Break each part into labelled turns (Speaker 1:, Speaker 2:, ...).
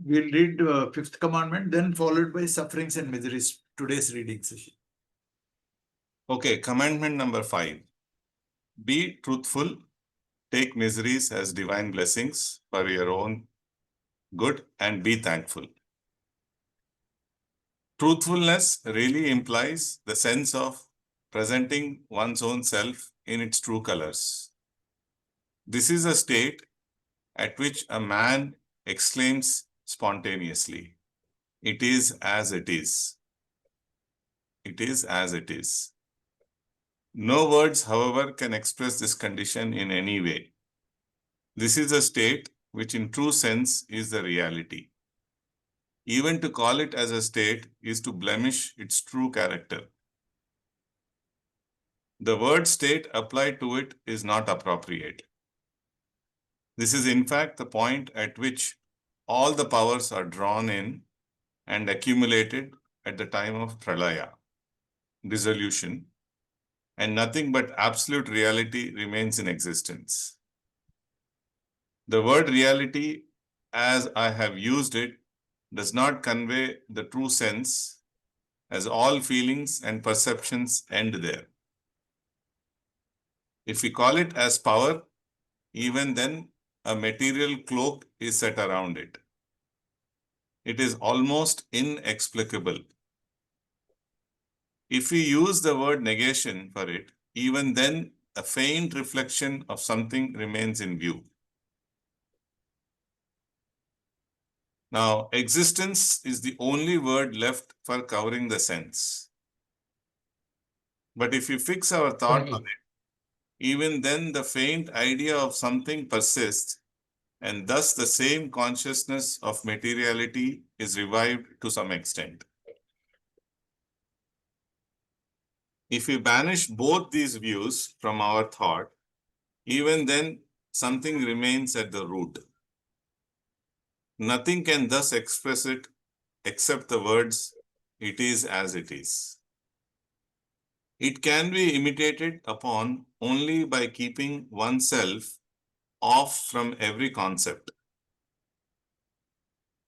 Speaker 1: we'll read fifth commandment, then followed by sufferings and miseries, today's reading session.
Speaker 2: Okay, commandment number 5. Be truthful, take miseries as divine blessings for your own good, and be thankful. Truthfulness really implies the sense of presenting one's own self in its true colors. This is a state at which a man exclaims spontaneously, "It is as it is. It is as it is." No words, however, can express this condition in any way. This is a state which in true sense is the reality. Even to call it as a state is to blemish its true character. The word state applied to it is not appropriate. This is in fact the point at which all the powers are drawn in and accumulated at the time of pralaya, dissolution, and nothing but absolute reality remains in existence. The word reality, as I have used it, does not convey the true sense, as all feelings and perceptions end there. If we call it as power, even then a material cloak is set around it. It is almost inexplicable. If we use the word negation for it, even then a faint reflection of something remains in view. Now, existence is the only word left for covering the sense. But if we fix our thought on it, even then the faint idea of something persists, and thus the same consciousness of materiality is revived to some extent. If we banish both these views from our thought, even then something remains at the root. Nothing can thus express it except the words, "It is as it is." It can be imitated upon only by keeping oneself off from every concept.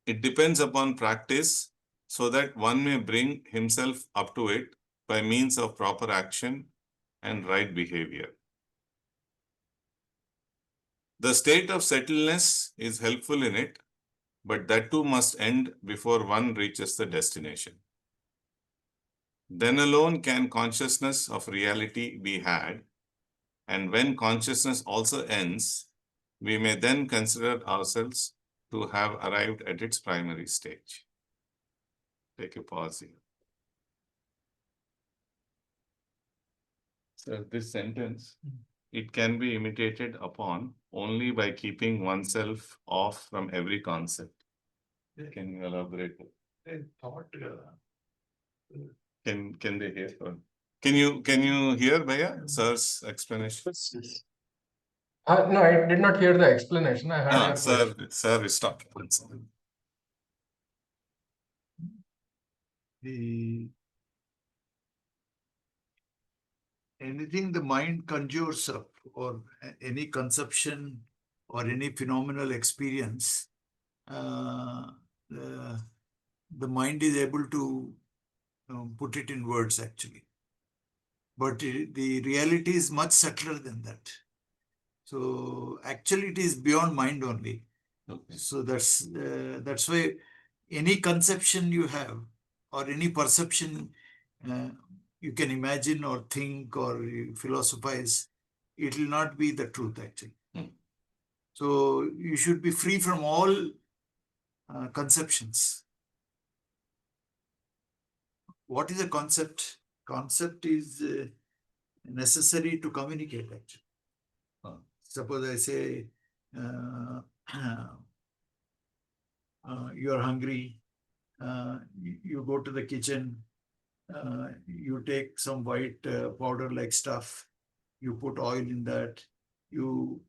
Speaker 2: It depends upon practice so that one may bring himself up to it by means of proper action and right behavior. The state of settledness is helpful in it, but that too must end before one reaches the destination. Then alone can consciousness of reality be had, and when consciousness also ends, we may then consider ourselves to have arrived at its primary stage. Take a pause here. So this sentence, it can be imitated upon only by keeping oneself off from every concept. Can you elaborate?
Speaker 1: Thought.
Speaker 2: Can they hear? Can you hear Bhaiya, sir's explanation?
Speaker 3: No, I did not hear the explanation. I heard your question.
Speaker 2: Sir, stop.
Speaker 1: Anything the mind conjures up, or any conception or any phenomenal experience, the mind is able to put it in words actually. But the reality is much subtler than that. So actually it is beyond mind only.
Speaker 2: Okay.
Speaker 1: So that's why any conception you have or any perception you can imagine or think or you philosophize, it will not be the truth actually. So you should be free from all conceptions. What is a concept? Concept is necessary to communicate actually. Suppose I say you are hungry, you go to the kitchen, you take some white powder like stuff, you put oil in that, you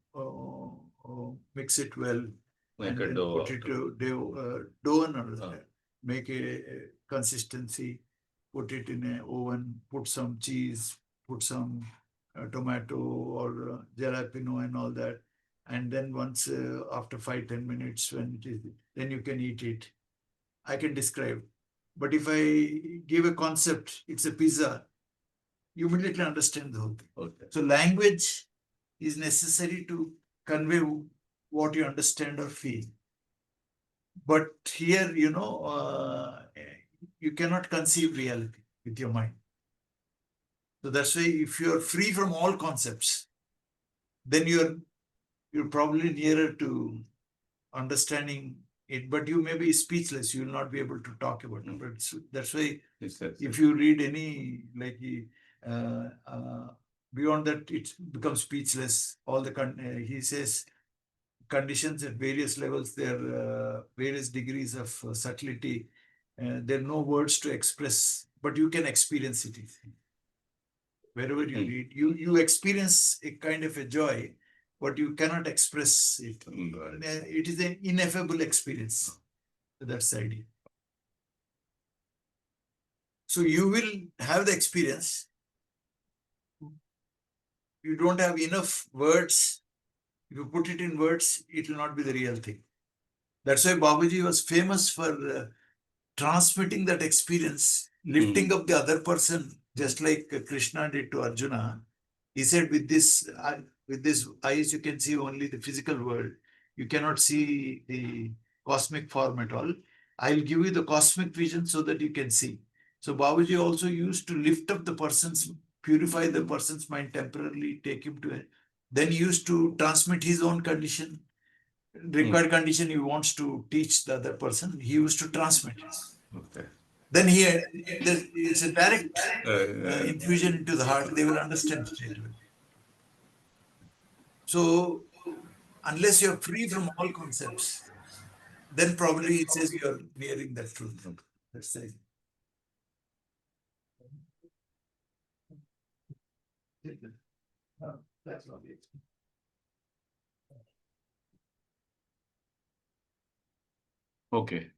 Speaker 1: mix it well,
Speaker 2: Make
Speaker 1: and
Speaker 2: a
Speaker 1: then
Speaker 2: dough
Speaker 1: put it
Speaker 2: after.
Speaker 1: dough, make a consistency, put it in an oven, put some cheese, put some tomato or jalapeno and all that, and then once after 5-10 minutes, when it is, then you can eat it. I can describe. But if I give a concept, it's a pizza, you immediately understand the whole thing. Okay. So language is necessary to convey what you understand or feel. But here, you cannot conceive reality with your mind. So that's why if you're free from all concepts, then you're probably nearer to understanding it, but you may be speechless. You will not be able to talk about it. But that's why if you read any, like beyond that, it becomes speechless. All the he says conditions at various levels, there are various degrees of subtlety. There are no words to express, but you can experience it. Wherever you read, you experience a kind of a joy, but you cannot express it. It is an ineffable experience. That's the idea. So you will have the experience. You don't have enough words. If you put it in words, it will not be the real thing. That's why Babuji was famous for transmitting that experience, lifting up the other person, just like Krishna did to Arjuna. He said, with this eyes, you can see only the physical world. You cannot see the cosmic form at all. I'll give you the cosmic vision so that you can see. So Babuji also used to lift up the person's, purify the person's mind temporarily, take him to it. Then he used to transmit his own condition, required condition he wants to teach the other person. He used to transmit it. Okay. Then it's a direct infusion into the heart. They will understand straight away. So unless you're free from all concepts, then probably it says you're nearing that truth. That's it. That's not it.
Speaker 2: Okay.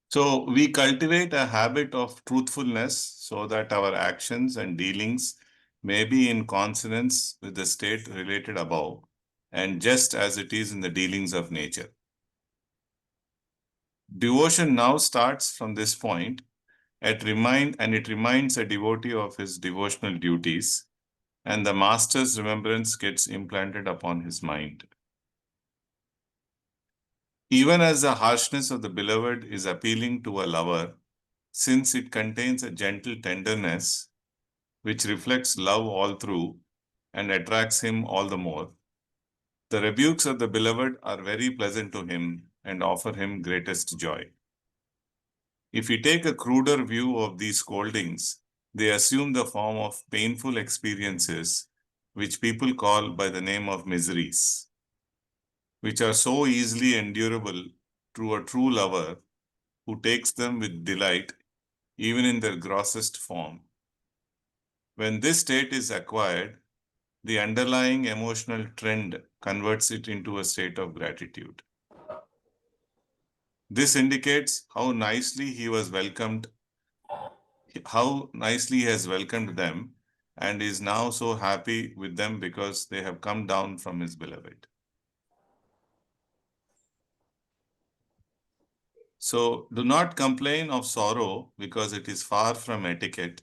Speaker 2: So we cultivate a habit of truthfulness so that our actions and dealings may be in consonance with the state related above, and just as it is in the dealings of nature. Devotion now starts from this point. It reminds a devotee of his devotional duties, and the master's remembrance gets implanted upon his mind. Even as the harshness of the beloved is appealing to a lover, since it contains a gentle tenderness which reflects love all through and attracts him all the more, the rebukes of the beloved are very pleasant to him and offer him greatest joy. If we take a cruder view of these scoldings, they assume the form of painful experiences which people call by the name of miseries, which are so easily endurable through a true lover who takes them with delight even in their grossest form. When this state is acquired, the underlying emotional trend converts it into a state of gratitude. This indicates how nicely he has welcomed them, and is now so happy with them because they have come down from his beloved. So do not complain of sorrow because it is far from etiquette.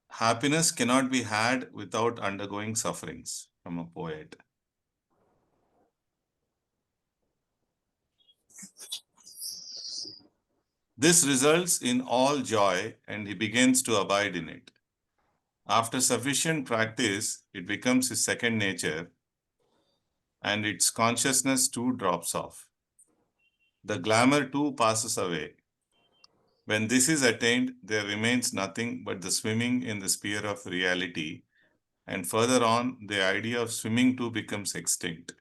Speaker 2: Happiness cannot be had without undergoing sufferings, from a poet. This results in all joy, and he begins to abide in it. After sufficient practice, it becomes his second nature, and its consciousness too drops off. The glamour too passes away. When this is attained, there remains nothing but the swimming in the sphere of reality, and further on, the idea of swimming too becomes extinct.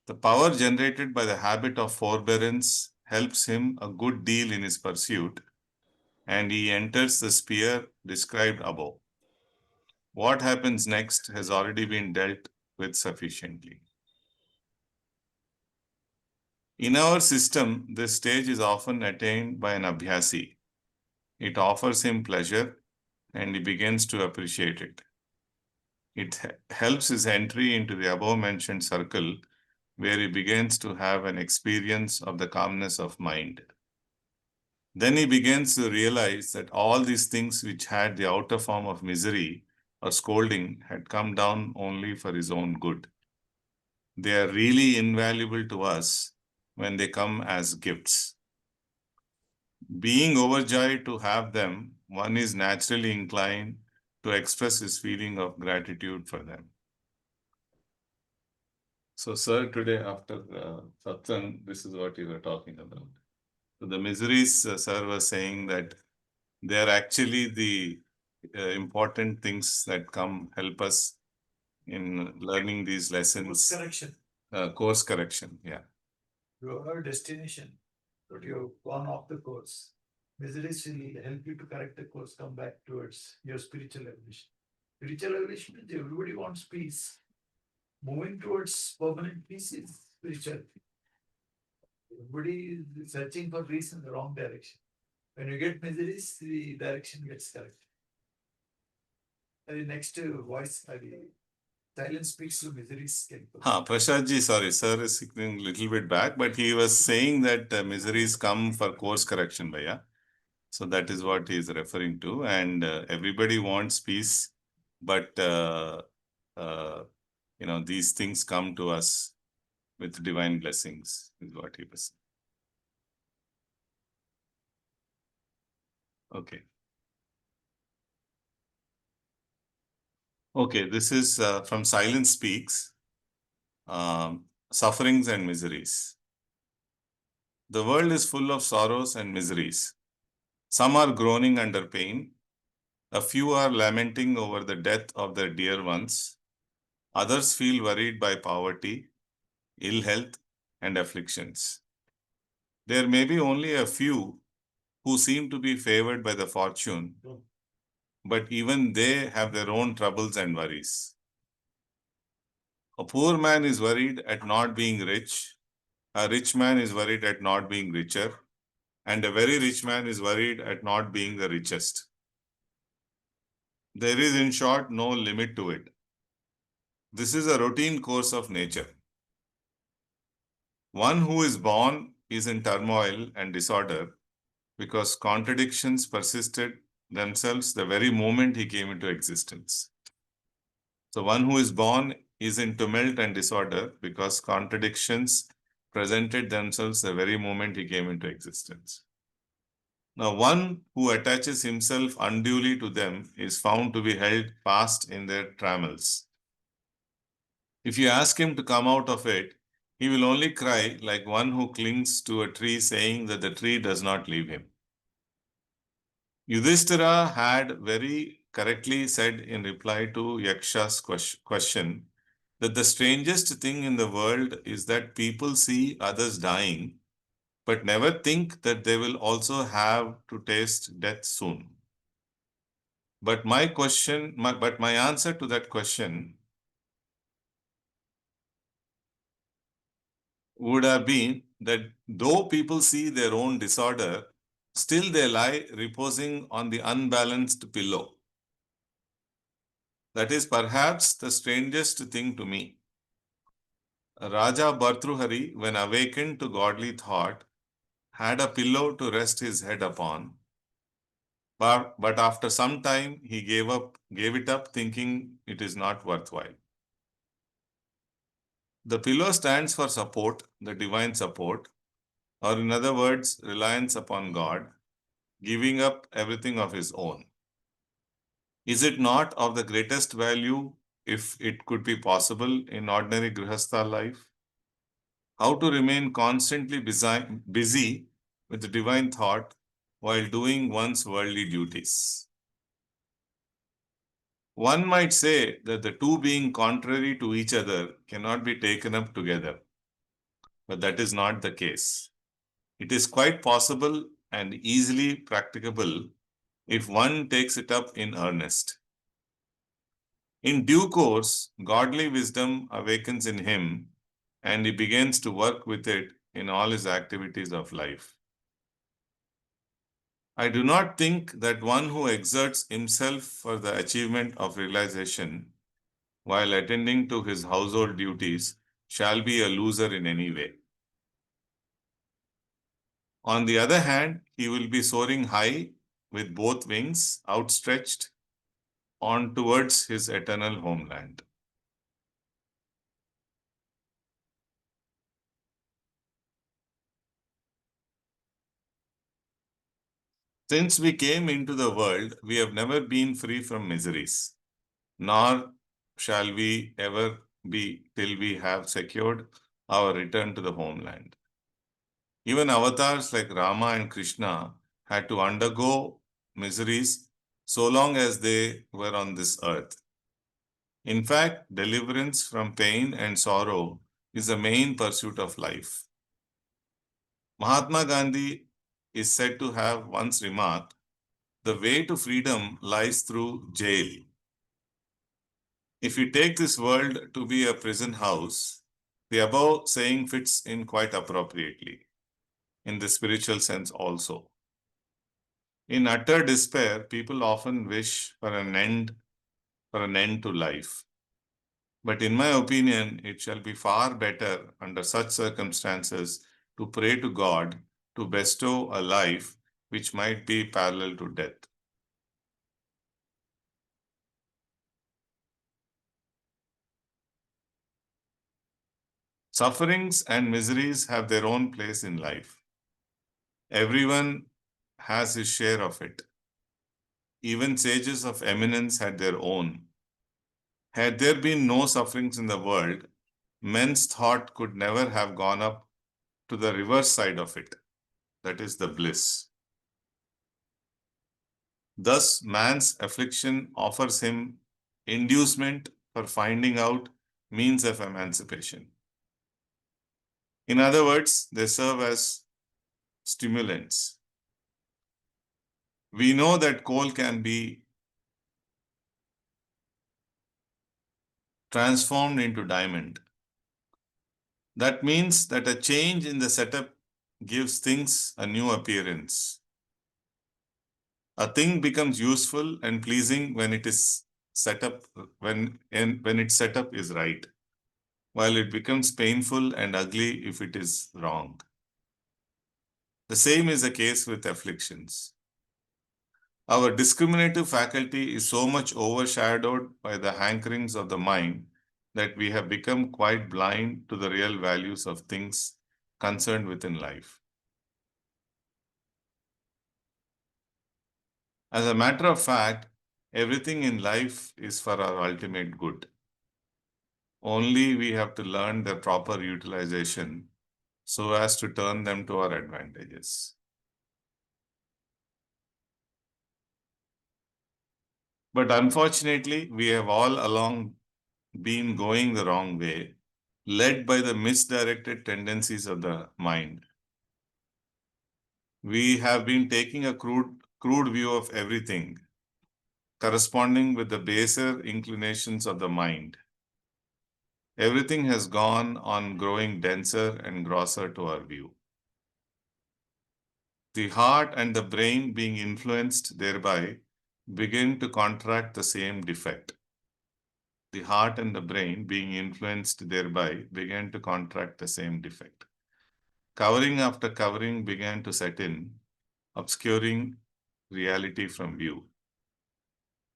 Speaker 2: The power generated by the habit of forbearance helps him a good deal in his pursuit, and he enters the sphere described above. What happens next has already been dealt with sufficiently. In our system, this stage is often attained by an abhyasi. It offers him pleasure, and he begins to appreciate it. It helps his entry into the above-mentioned circle, where he begins to have an experience of the calmness of mind. Then he begins to realize that all these things which had the outer form of misery or scolding had come down only for his own good. They are really invaluable to us when they come as gifts. Being overjoyed to have them, one is naturally inclined to express his feeling of gratitude for them. So, sir, today after satsang, this is what you were talking about. So the miseries, sir was saying that they are actually the important things that come help us in learning these lessons.
Speaker 1: Course correction.
Speaker 2: Course correction, yeah.
Speaker 1: You have a destination, but you have gone off the course. Miseries will help you to correct the course, come back towards your spiritual evolution. Spiritual evolution means everybody wants peace. Moving towards permanent peace is spiritual. Everybody is searching for peace in the wrong direction. When you get miseries, the direction gets corrected. The next voice, silence speaks to miseries.
Speaker 2: Prashadji, sorry, sir is sitting a little bit back, but he was saying that miseries come for course correction, Bhaiya. So that is what he is referring to. And everybody wants peace, but these things come to us with divine blessings, is what he was saying. Okay. Okay, this is from Silence Speaks, Sufferings and Miseries. The world is full of sorrows and miseries. Some are groaning under pain. A few are lamenting over the death of their dear ones. Others feel worried by poverty, ill health, and afflictions. There may be only a few who seem to be favored by the fortune, but even they have their own troubles and worries. A poor man is worried at not being rich. A rich man is worried at not being richer. And a very rich man is worried at not being the richest. There is, in short, no limit to it. This is a routine course of nature. One who is born is in turmoil and disorder because contradictions persisted themselves the very moment he came into existence. So one who is born is in tumult and disorder because contradictions presented themselves the very moment he came into existence. Now, one who attaches himself unduly to them is found to be held fast in their trammels. If you ask him to come out of it, he will only cry like one who clings to a tree, saying that the tree does not leave him. Yudhishthira had very correctly said in reply to Yaksha's question that the strangest thing in the world is that people see others dying, but never think that they will also have to taste death soon. But my answer to that question would have been that though people see their own disorder, still they lie reposing on the unbalanced pillow. That is perhaps the strangest thing to me. Raja Bhartruhari, when awakened to godly thought, had a pillow to rest his head upon. But after some time, he gave it up, thinking it is not worthwhile. The pillow stands for support, the divine support, or in other words, reliance upon God, giving up everything of his own. Is it not of the greatest value if it could be possible in ordinary Grihastha life? How to remain constantly busy with the divine thought while doing one's worldly duties? One might say that the two being contrary to each other cannot be taken up together, but that is not the case. It is quite possible and easily practicable if one takes it up in earnest. In due course, godly wisdom awakens in him and he begins to work with it in all his activities of life. I do not think that one who exerts himself for the achievement of realization while attending to his household duties shall be a loser in any way. On the other hand, he will be soaring high with both wings outstretched on towards his eternal homeland. Since we came into the world, we have never been free from miseries, nor shall we ever be till we have secured our return to the homeland. Even avatars like Rama and Krishna had to undergo miseries so long as they were on this earth. In fact, deliverance from pain and sorrow is the main pursuit of life. Mahatma Gandhi is said to have once remarked, "The way to freedom lies through jail." If we take this world to be a prison house, the above saying fits in quite appropriately, in the spiritual sense also. In utter despair, people often wish for an end to life. But in my opinion, it shall be far better under such circumstances to pray to God to bestow a life which might be parallel to death. Sufferings and miseries have their own place in life. Everyone has his share of it. Even sages of eminence had their own. Had there been no sufferings in the world, men's thought could never have gone up to the reverse side of it, that is the bliss. Thus, man's affliction offers him inducement for finding out means of emancipation. In other words, they serve as stimulants. We know that coal can be transformed into diamond. That means that a change in the setup gives things a new appearance. A thing becomes useful and pleasing when it is set up, when its setup is right, while it becomes painful and ugly if it is wrong. The same is the case with afflictions. Our discriminative faculty is so much overshadowed by the hankerings of the mind that we have become quite blind to the real values of things concerned within life. As a matter of fact, everything in life is for our ultimate good. Only we have to learn their proper utilization so as to turn them to our advantages. But unfortunately, we have all along been going the wrong way, led by the misdirected tendencies of the mind. We have been taking a crude view of everything, corresponding with the baser inclinations of the mind. Everything has gone on growing denser and grosser to our view. The heart and the brain, being influenced thereby, begin to contract the same defect. The heart and the brain, being influenced thereby, began to contract the same defect. Covering after covering began to set in, obscuring reality from view.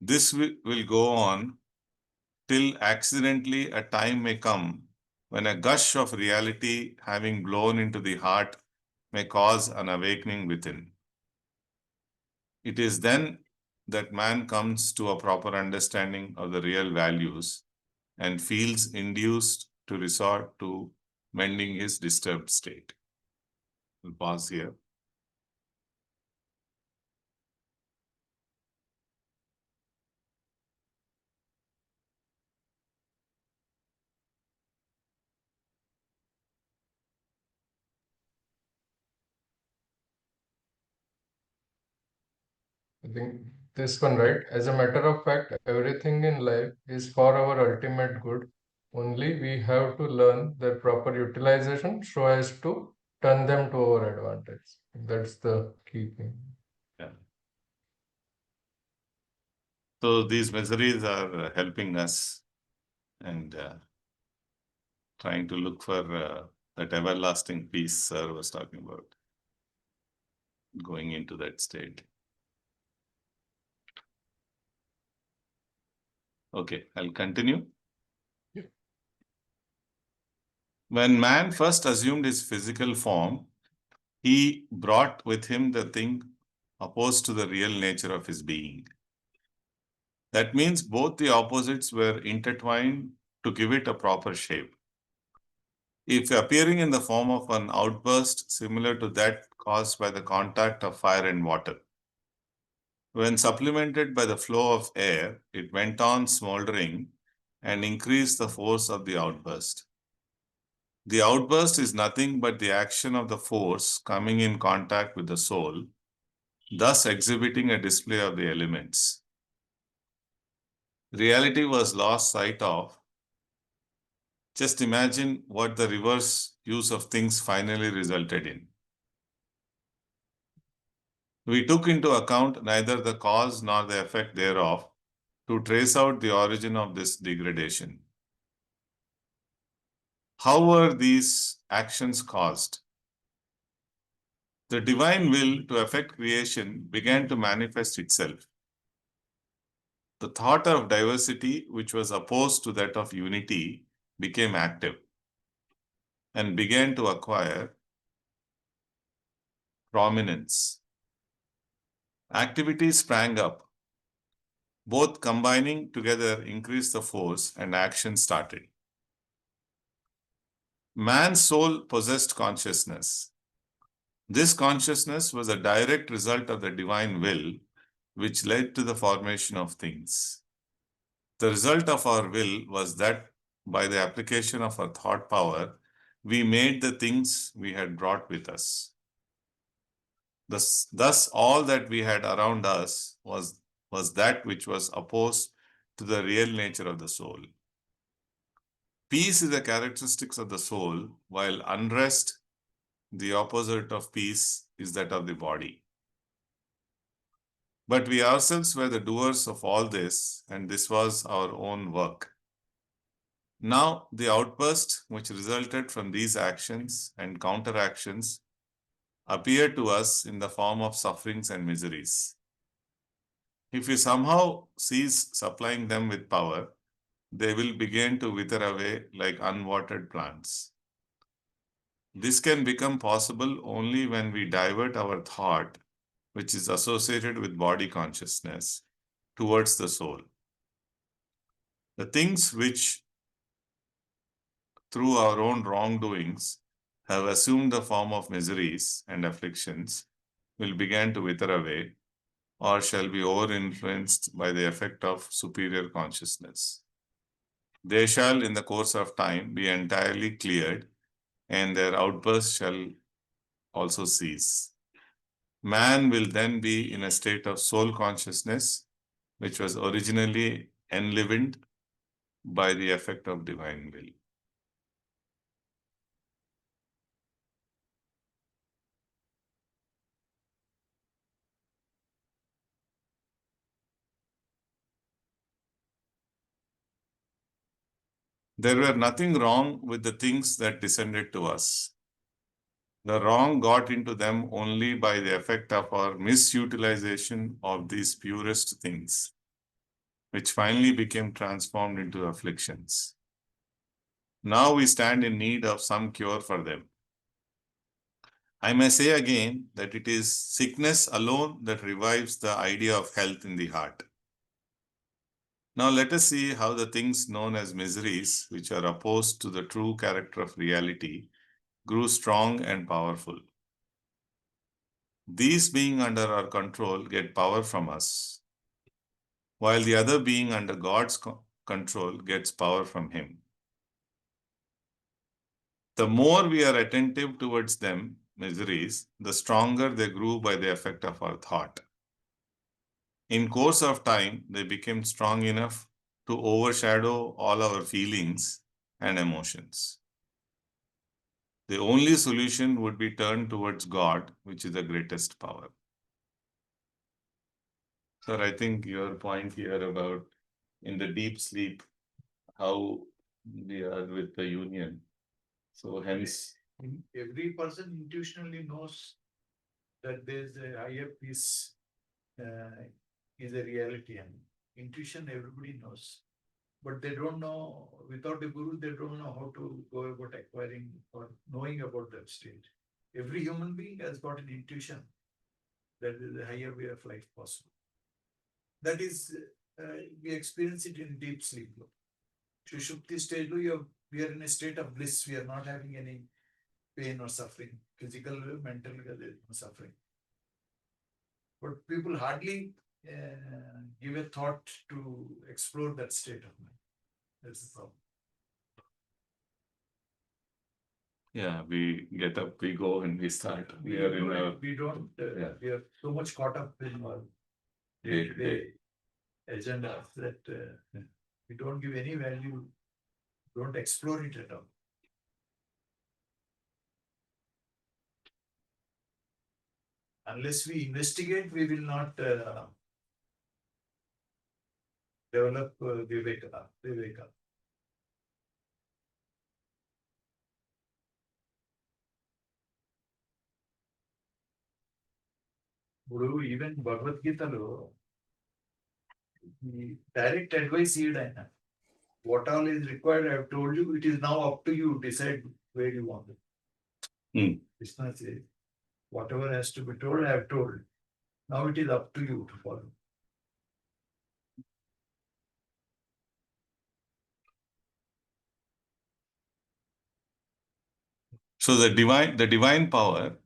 Speaker 2: This will go on till accidentally a time may come when a gush of reality, having blown into the heart, may cause an awakening within. It is then that man comes to a proper understanding of the real values and feels induced to resort to mending his disturbed state. We'll pause here.
Speaker 3: I think this one, right? As a matter of fact, everything in life is for our ultimate good. Only we have to learn their proper utilization so as to turn them to our advantage. That's the key thing.
Speaker 2: Yeah. So these miseries are helping us and trying to look for that everlasting peace Sir was talking about, going into that state. Okay, I'll continue.
Speaker 3: Yeah.
Speaker 2: When man first assumed his physical form, he brought with him the thing opposed to the real nature of his being. That means both the opposites were intertwined to give it a proper shape. If appearing in the form of an outburst similar to that caused by the contact of fire and water, when supplemented by the flow of air, it went on smoldering and increased the force of the outburst. The outburst is nothing but the action of the force coming in contact with the soul, thus exhibiting a display of the elements. Reality was lost sight of. Just imagine what the reverse use of things finally resulted in. We took into account neither the cause nor the effect thereof to trace out the origin of this degradation. How were these actions caused? The divine will to affect creation began to manifest itself. The thought of diversity, which was opposed to that of unity, became active and began to acquire prominence. Activity sprang up. Both combining together increased the force and action started. Man's soul possessed consciousness. This consciousness was a direct result of the divine will, which led to the formation of things. The result of our will was that by the application of our thought power, we made the things we had brought with us. Thus, all that we had around us was that which was opposed to the real nature of the soul. Peace is a characteristic of the soul, while unrest, the opposite of peace, is that of the body. But we ourselves were the doers of all this, and this was our own work. Now, the outburst which resulted from these actions and counteractions appear to us in the form of sufferings and miseries. If we somehow cease supplying them with power, they will begin to wither away like unwatered plants. This can become possible only when we divert our thought, which is associated with body consciousness, towards the soul. The things which, through our own wrongdoings, have assumed the form of miseries and afflictions will begin to wither away, or shall be over-influenced by the effect of superior consciousness. They shall, in the course of time, be entirely cleared, and their outbursts shall also cease. Man will then be in a state of soul consciousness, which was originally enlivened by the effect of divine will. There were nothing wrong with the things that descended to us. The wrong got into them only by the effect of our misutilization of these purest things, which finally became transformed into afflictions. Now we stand in need of some cure for them. I may say again that it is sickness alone that revives the idea of health in the heart. Now let us see how the things known as miseries, which are opposed to the true character of reality, grew strong and powerful. These being under our control get power from us, while the other being under God's control gets power from Him. The more we are attentive towards them, miseries, the stronger they grew by the effect of our thought. In course of time, they became strong enough to overshadow all our feelings and emotions. The only solution would be turned towards God, which is the greatest power. Sir, I think your point here about in the deep sleep, how we are with the union. So hence,
Speaker 1: Every person intuitionally knows that there's a higher peace is a reality, and intuition everybody knows. But they don't know, without a guru, they don't know how to go about acquiring or knowing about that state. Every human being has got an intuition that is a higher way of life possible. That is, we experience it in deep sleep. Sushupti stage, we are in a state of bliss. We are not having any pain or suffering, physical, mental, there is no suffering. But people hardly give a thought to explore that state of mind. That's the problem.
Speaker 2: yeah, we get up, we go, and we start. We are in a
Speaker 1: We don't,
Speaker 2: yeah.
Speaker 1: we are so much caught up in our day-to-day agenda that we don't give any value, don't explore it at all. Unless we investigate, we will not develop Viveka. Guru, even Bhagavad Gita lo, the direct advice here, what all is required, I have told you, it is now up to you, decide where you want it. Krishna says, whatever has to be told, I have told. Now it is up to you to follow.
Speaker 2: So the divine power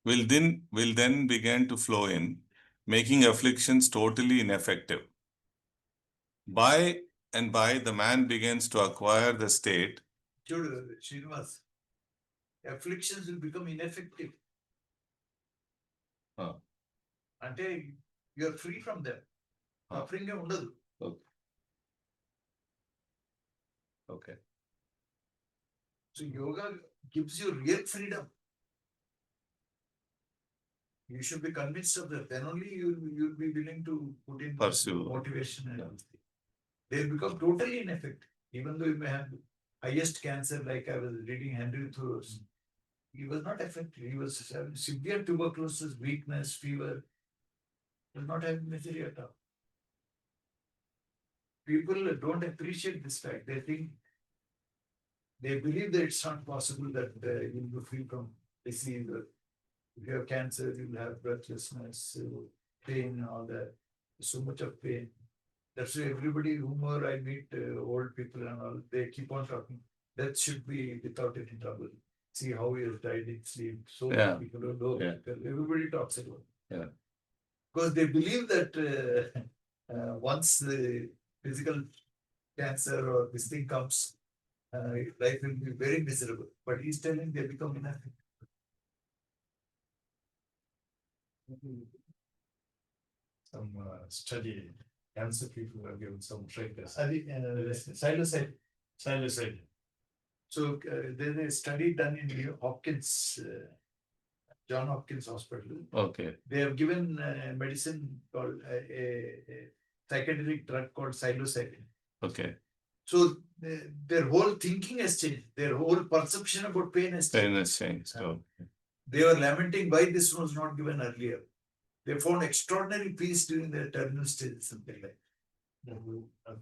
Speaker 2: will then begin to flow in, making afflictions totally ineffective. By and by, the man begins to acquire the state.
Speaker 1: Srinivas, afflictions will become ineffective. Ante you are free from them. Suffering undadu.
Speaker 2: Okay.
Speaker 1: So yoga gives you real freedom. You should be convinced of that. Then only you'll be willing to put in
Speaker 2: Pursue
Speaker 1: motivation and everything. They'll become totally ineffective. Even though you may have highest cancer, like I was reading Henry Thoreau's, he was not affected. He was having severe tuberculosis, weakness, fever. He was not having misery at all. People don't appreciate this fact. They think, they believe that it's not possible that you'll be free from disease. If you have cancer, you'll have breathlessness, pain, all that. So much of pain. That's why everybody, whomever I meet, old people and all, they keep on talking. That should be without any trouble. See how he has died in sleep. So many people don't know. Everybody talks about it. Because they believe that once the physical cancer or this thing comes, life will be very miserable. But he's telling they become ineffective. Some study, cancer people are given some triggers. Psilocybin. So there's a study done in Hopkins, John Hopkins Hospital.
Speaker 2: Okay.
Speaker 1: They have given medicine called a psychedelic drug called psilocybin.
Speaker 2: Okay.
Speaker 1: So their whole thinking has changed. Their whole perception about pain has changed.
Speaker 2: Pain has changed.
Speaker 1: They were lamenting why this was not given earlier. They found extraordinary peace during their terminal stage, something like that.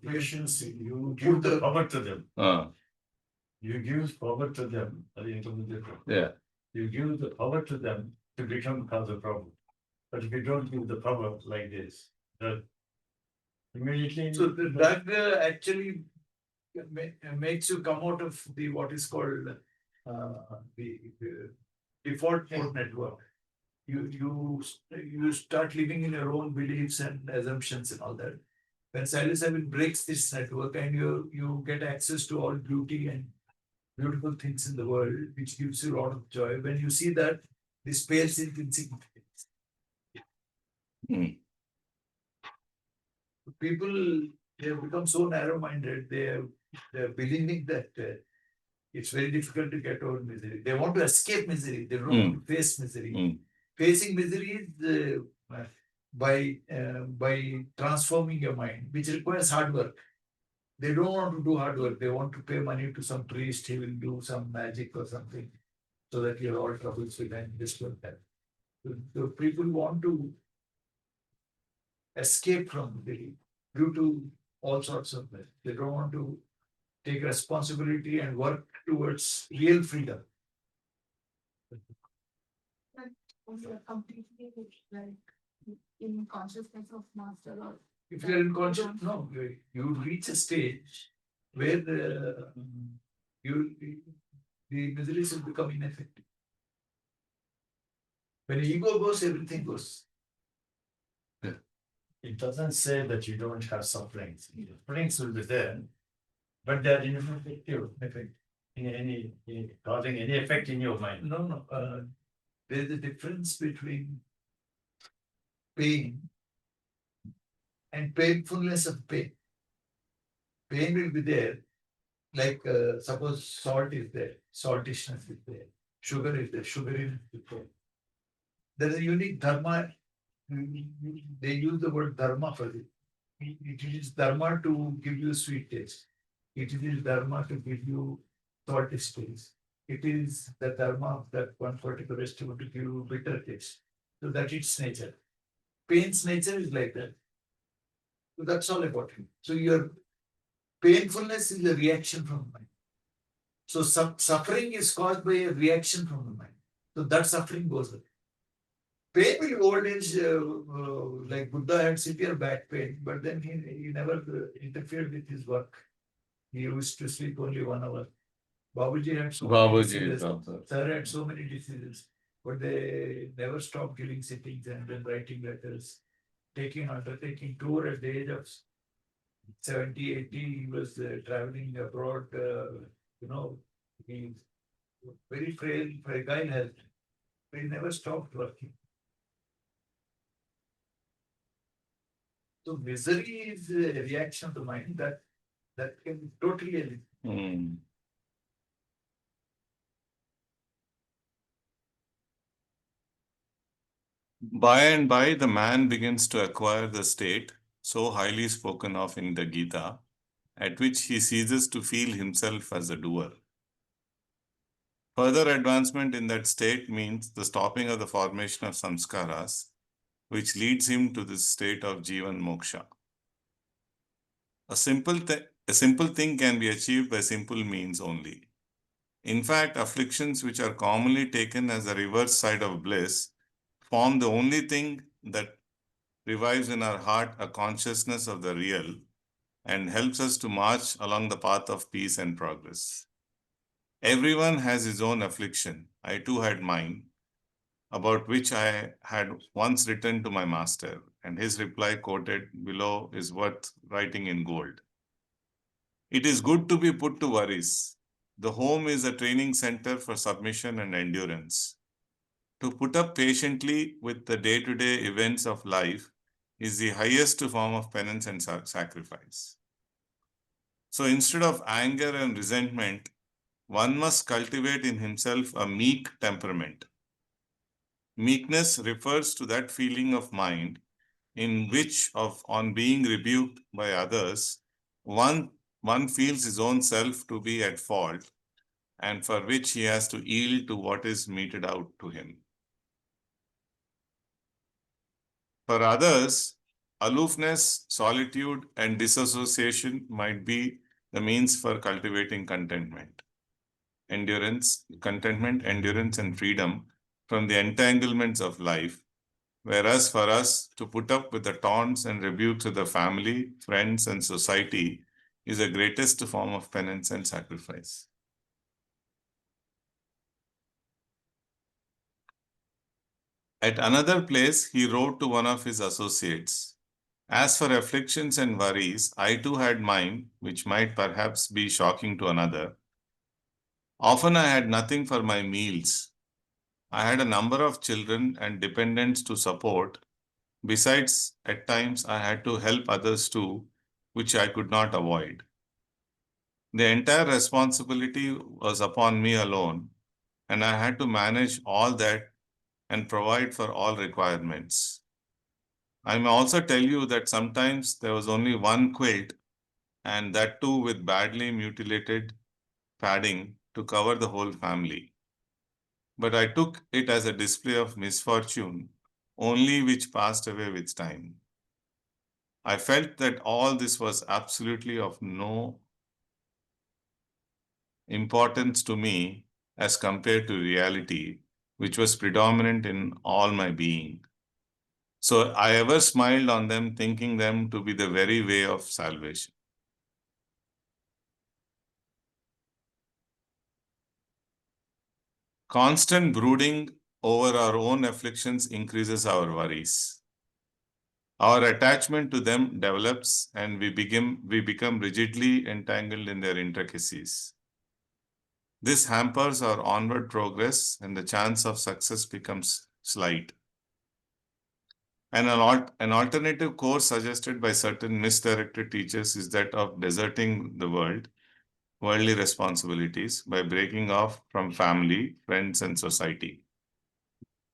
Speaker 1: Patience, you give the power to them. You give power to them. Yeah. You give the power to them to become the problem. But if you don't give the power like this, that immediately. So the drug actually makes you come out of the what is called the default mode network. You start living in your own beliefs and assumptions and all that. When psilocybin breaks this network and you get access to all beauty and beautiful things in the world, which gives you a lot of joy. When you see that, this pales into insignificance. People, they have become so narrow-minded. They are believing that it's very difficult to get over misery. They want to escape misery. They don't want to face misery. Facing misery is by transforming your mind, which requires hard work. They don't want to do hard work. They want to pay money to some priest. He will do some magic or something so that your all troubles will end. This will that. The people want to escape from the due to all sorts of things. They don't want to take responsibility and work towards real freedom.
Speaker 4: We are completely like in consciousness of master or
Speaker 1: If you're in conscious, no, you reach a stage where the miseries will become ineffective. When ego goes, everything goes.
Speaker 5: It doesn't say that you don't have sufferings. Sufferings will be there, but they are ineffective in causing any effect in your mind.
Speaker 1: No. There's a difference between pain and painfulness of pain. Pain will be there, like suppose salt is there, saltishness is there, sugar is there, sugariness is there. There is a unique dharma. They use the word dharma for it. It is dharma to give you sweet taste. It is dharma to give you salty taste. It is the dharma of that one particular vegetable to give you bitter taste. So that's its nature. Pain's nature is like that. So that's all about it. So your painfulness is a reaction from the mind. So suffering is caused by a reaction from the mind. So that suffering goes away. Pain will be old age, like Buddha had severe back pain, but then he never interfered with his work. He used to sleep only 1 hour. Babuji had so many diseases. Sir had so many diseases, but they never stopped giving sittings and then writing letters, undertaking tour at the age of 70, 80. He was traveling abroad, he's very fragile health. But he never stopped working. So misery is a reaction to mind that can be totally eliminated.
Speaker 2: By and by, the man begins to acquire the state so highly spoken of in the Gita, at which he ceases to feel himself as a doer. Further advancement in that state means the stopping of the formation of samskaras, which leads him to this state of Jivan Moksha. A simple thing can be achieved by simple means only. In fact, afflictions which are commonly taken as the reverse side of bliss form the only thing that revives in our heart a consciousness of the real and helps us to march along the path of peace and progress. Everyone has his own affliction. I too had mine, about which I had once written to my master, and his reply quoted below is worth writing in gold. It is good to be put to worries. The home is a training center for submission and endurance. To put up patiently with the day-to-day events of life is the highest form of penance and sacrifice. So instead of anger and resentment, one must cultivate in himself a meek temperament. Meekness refers to that feeling of mind in which, on being rebuked by others, one feels his own self to be at fault and for which he has to yield to what is meted out to him. For others, aloofness, solitude, and disassociation might be the means for cultivating contentment, endurance, and freedom from the entanglements of life, whereas for us to put up with the taunts and rebukes of the family, friends, and society is the greatest form of penance and sacrifice. At another place, he wrote to one of his associates, "As for afflictions and worries, I too had mine, which might perhaps be shocking to another. Often I had nothing for my meals. I had a number of children and dependents to support. Besides, at times I had to help others too, which I could not avoid. The entire responsibility was upon me alone, and I had to manage all that and provide for all requirements. I may also tell you that sometimes there was only one quilt and that too with badly mutilated padding to cover the whole family. But I took it as a display of misfortune, only which passed away with time. I felt that all this was absolutely of no importance to me as compared to reality, which was predominant in all my being. So I ever smiled on them, thinking them to be the very way of salvation. Constant brooding over our own afflictions increases our worries. Our attachment to them develops and we become rigidly entangled in their intricacies. This hampers our onward progress and the chance of success becomes slight. And an alternative course suggested by certain misdirected teachers is that of deserting the worldly responsibilities by breaking off from family, friends, and society.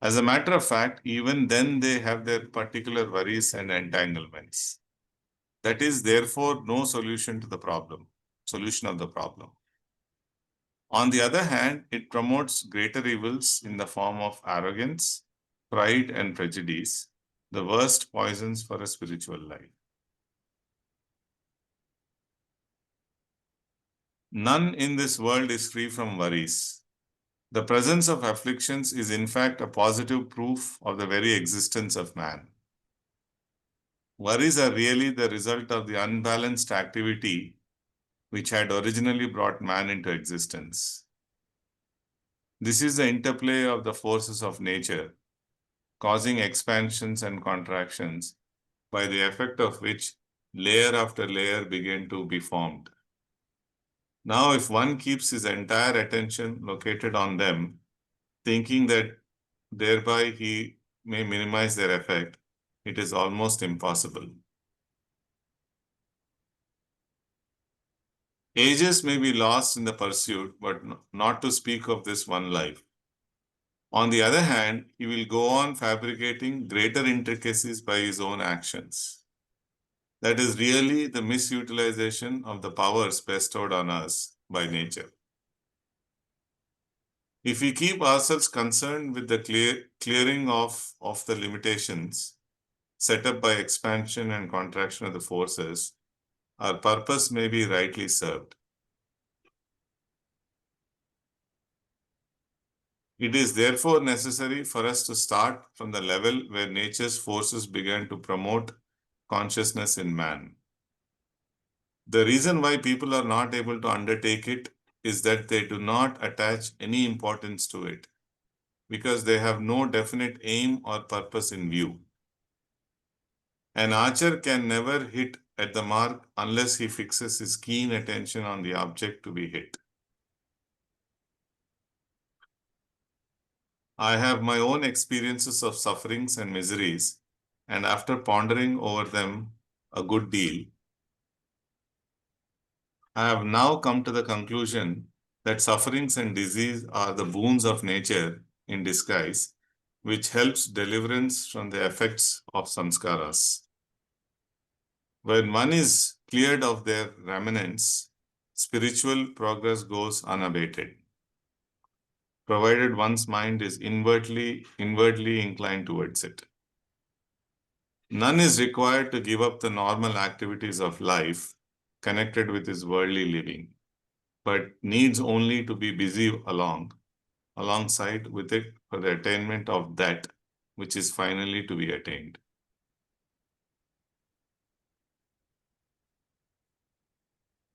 Speaker 2: As a matter of fact, even then they have their particular worries and entanglements. That is therefore no solution of the problem. On the other hand, it promotes greater evils in the form of arrogance, pride, and prejudice, the worst poisons for a spiritual life. None in this world is free from worries. The presence of afflictions is in fact a positive proof of the very existence of man. Worries are really the result of the unbalanced activity which had originally brought man into existence. This is the interplay of the forces of nature, causing expansions and contractions, by the effect of which layer after layer began to be formed. Now, if one keeps his entire attention located on them, thinking that thereby he may minimize their effect, it is almost impossible. Ages may be lost in the pursuit, but not to speak of this one life. On the other hand, he will go on fabricating greater intricacies by his own actions. That is really the misutilization of the powers bestowed on us by nature. If we keep ourselves concerned with the clearing of the limitations set up by expansion and contraction of the forces, our purpose may be rightly served. It is therefore necessary for us to start from the level where nature's forces began to promote consciousness in man. The reason why people are not able to undertake it is that they do not attach any importance to it, because they have no definite aim or purpose in view. An archer can never hit at the mark unless he fixes his keen attention on the object to be hit. I have my own experiences of sufferings and miseries, and after pondering over them a good deal, I have now come to the conclusion that sufferings and disease are the boons of nature in disguise, which helps deliverance from the effects of samskaras. When one is cleared of their remnants, spiritual progress goes unabated, provided one's mind is inwardly inclined towards it. None is required to give up the normal activities of life connected with his worldly living, but needs only to be busy alongside with it for the attainment of that which is finally to be attained.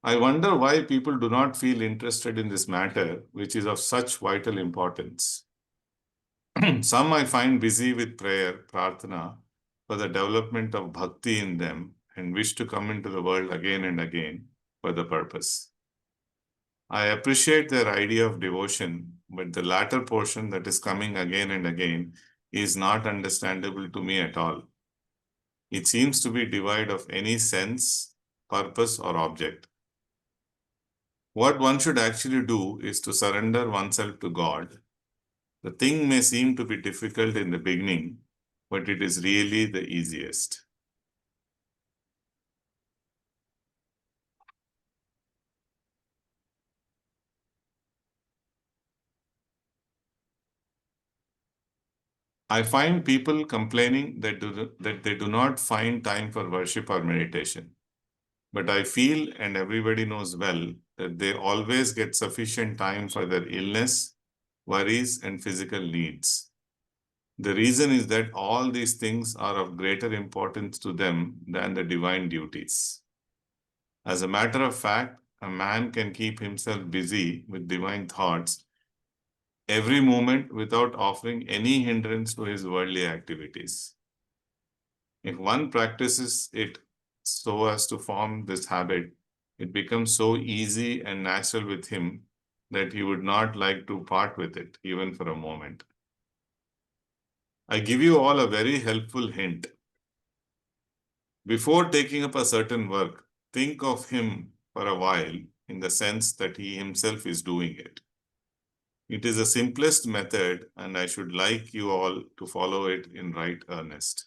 Speaker 2: I wonder why people do not feel interested in this matter, which is of such vital importance. Some I find busy with prayer, prarthana, for the development of bhakti in them and wish to come into the world again and again for the purpose. I appreciate their idea of devotion, but the latter portion that is coming again and again is not understandable to me at all. It seems to be devoid of any sense, purpose, or object. What one should actually do is to surrender oneself to God. The thing may seem to be difficult in the beginning, but it is really the easiest. I find people complaining that they do not find time for worship or meditation. But I feel, and everybody knows well, that they always get sufficient time for their illness, worries, and physical needs. The reason is that all these things are of greater importance to them than the divine duties. As a matter of fact, a man can keep himself busy with divine thoughts every moment without offering any hindrance to his worldly activities. If one practices it so as to form this habit, it becomes so easy and natural with him that he would not like to part with it, even for a moment. I give you all a very helpful hint. Before taking up a certain work, think of him for a while in the sense that he himself is doing it. It is the simplest method, and I should like you all to follow it in right earnest.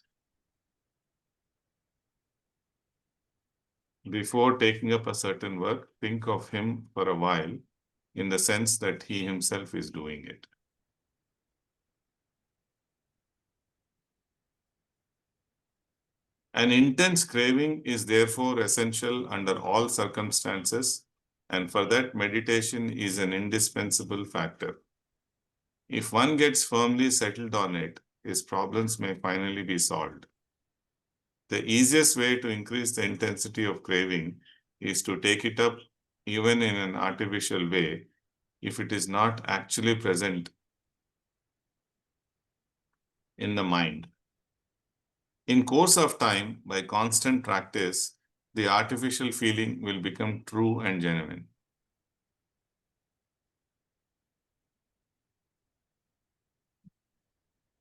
Speaker 2: Before taking up a certain work, think of him for a while in the sense that he himself is doing it. An intense craving is therefore essential under all circumstances, and for that, meditation is an indispensable factor. If one gets firmly settled on it, his problems may finally be solved. The easiest way to increase the intensity of craving is to take it up even in an artificial way if it is not actually present in the mind. In course of time, by constant practice, the artificial feeling will become true and genuine.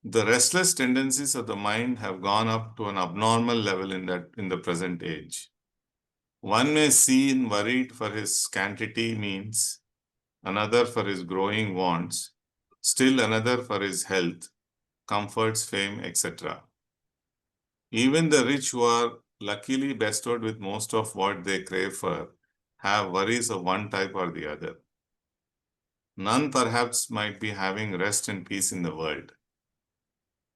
Speaker 2: The restless tendencies of the mind have gone up to an abnormal level in the present age. One may see worried for his scanty means, another for his growing wants, still another for his health, comforts, fame, etc. Even the rich who are luckily bestowed with most of what they crave for have worries of one type or the other. None perhaps might be having rest and peace in the world.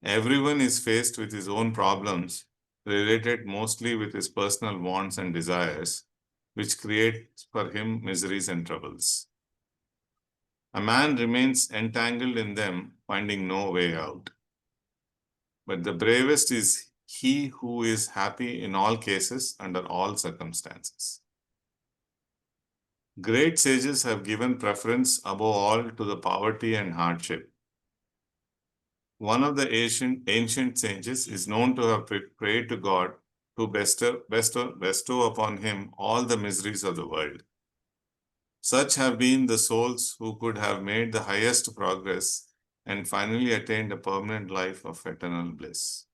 Speaker 2: Everyone is faced with his own problems related mostly with his personal wants and desires, which create for him miseries and troubles. A man remains entangled in them, finding no way out. But the bravest is he who is happy in all cases, under all circumstances. Great sages have given preference above all to the poverty and hardship. One of the ancient sages is known to have prayed to God to bestow upon him all the miseries of the world. Such have been the souls who could have made the highest progress and finally attained a permanent life of eternal bliss.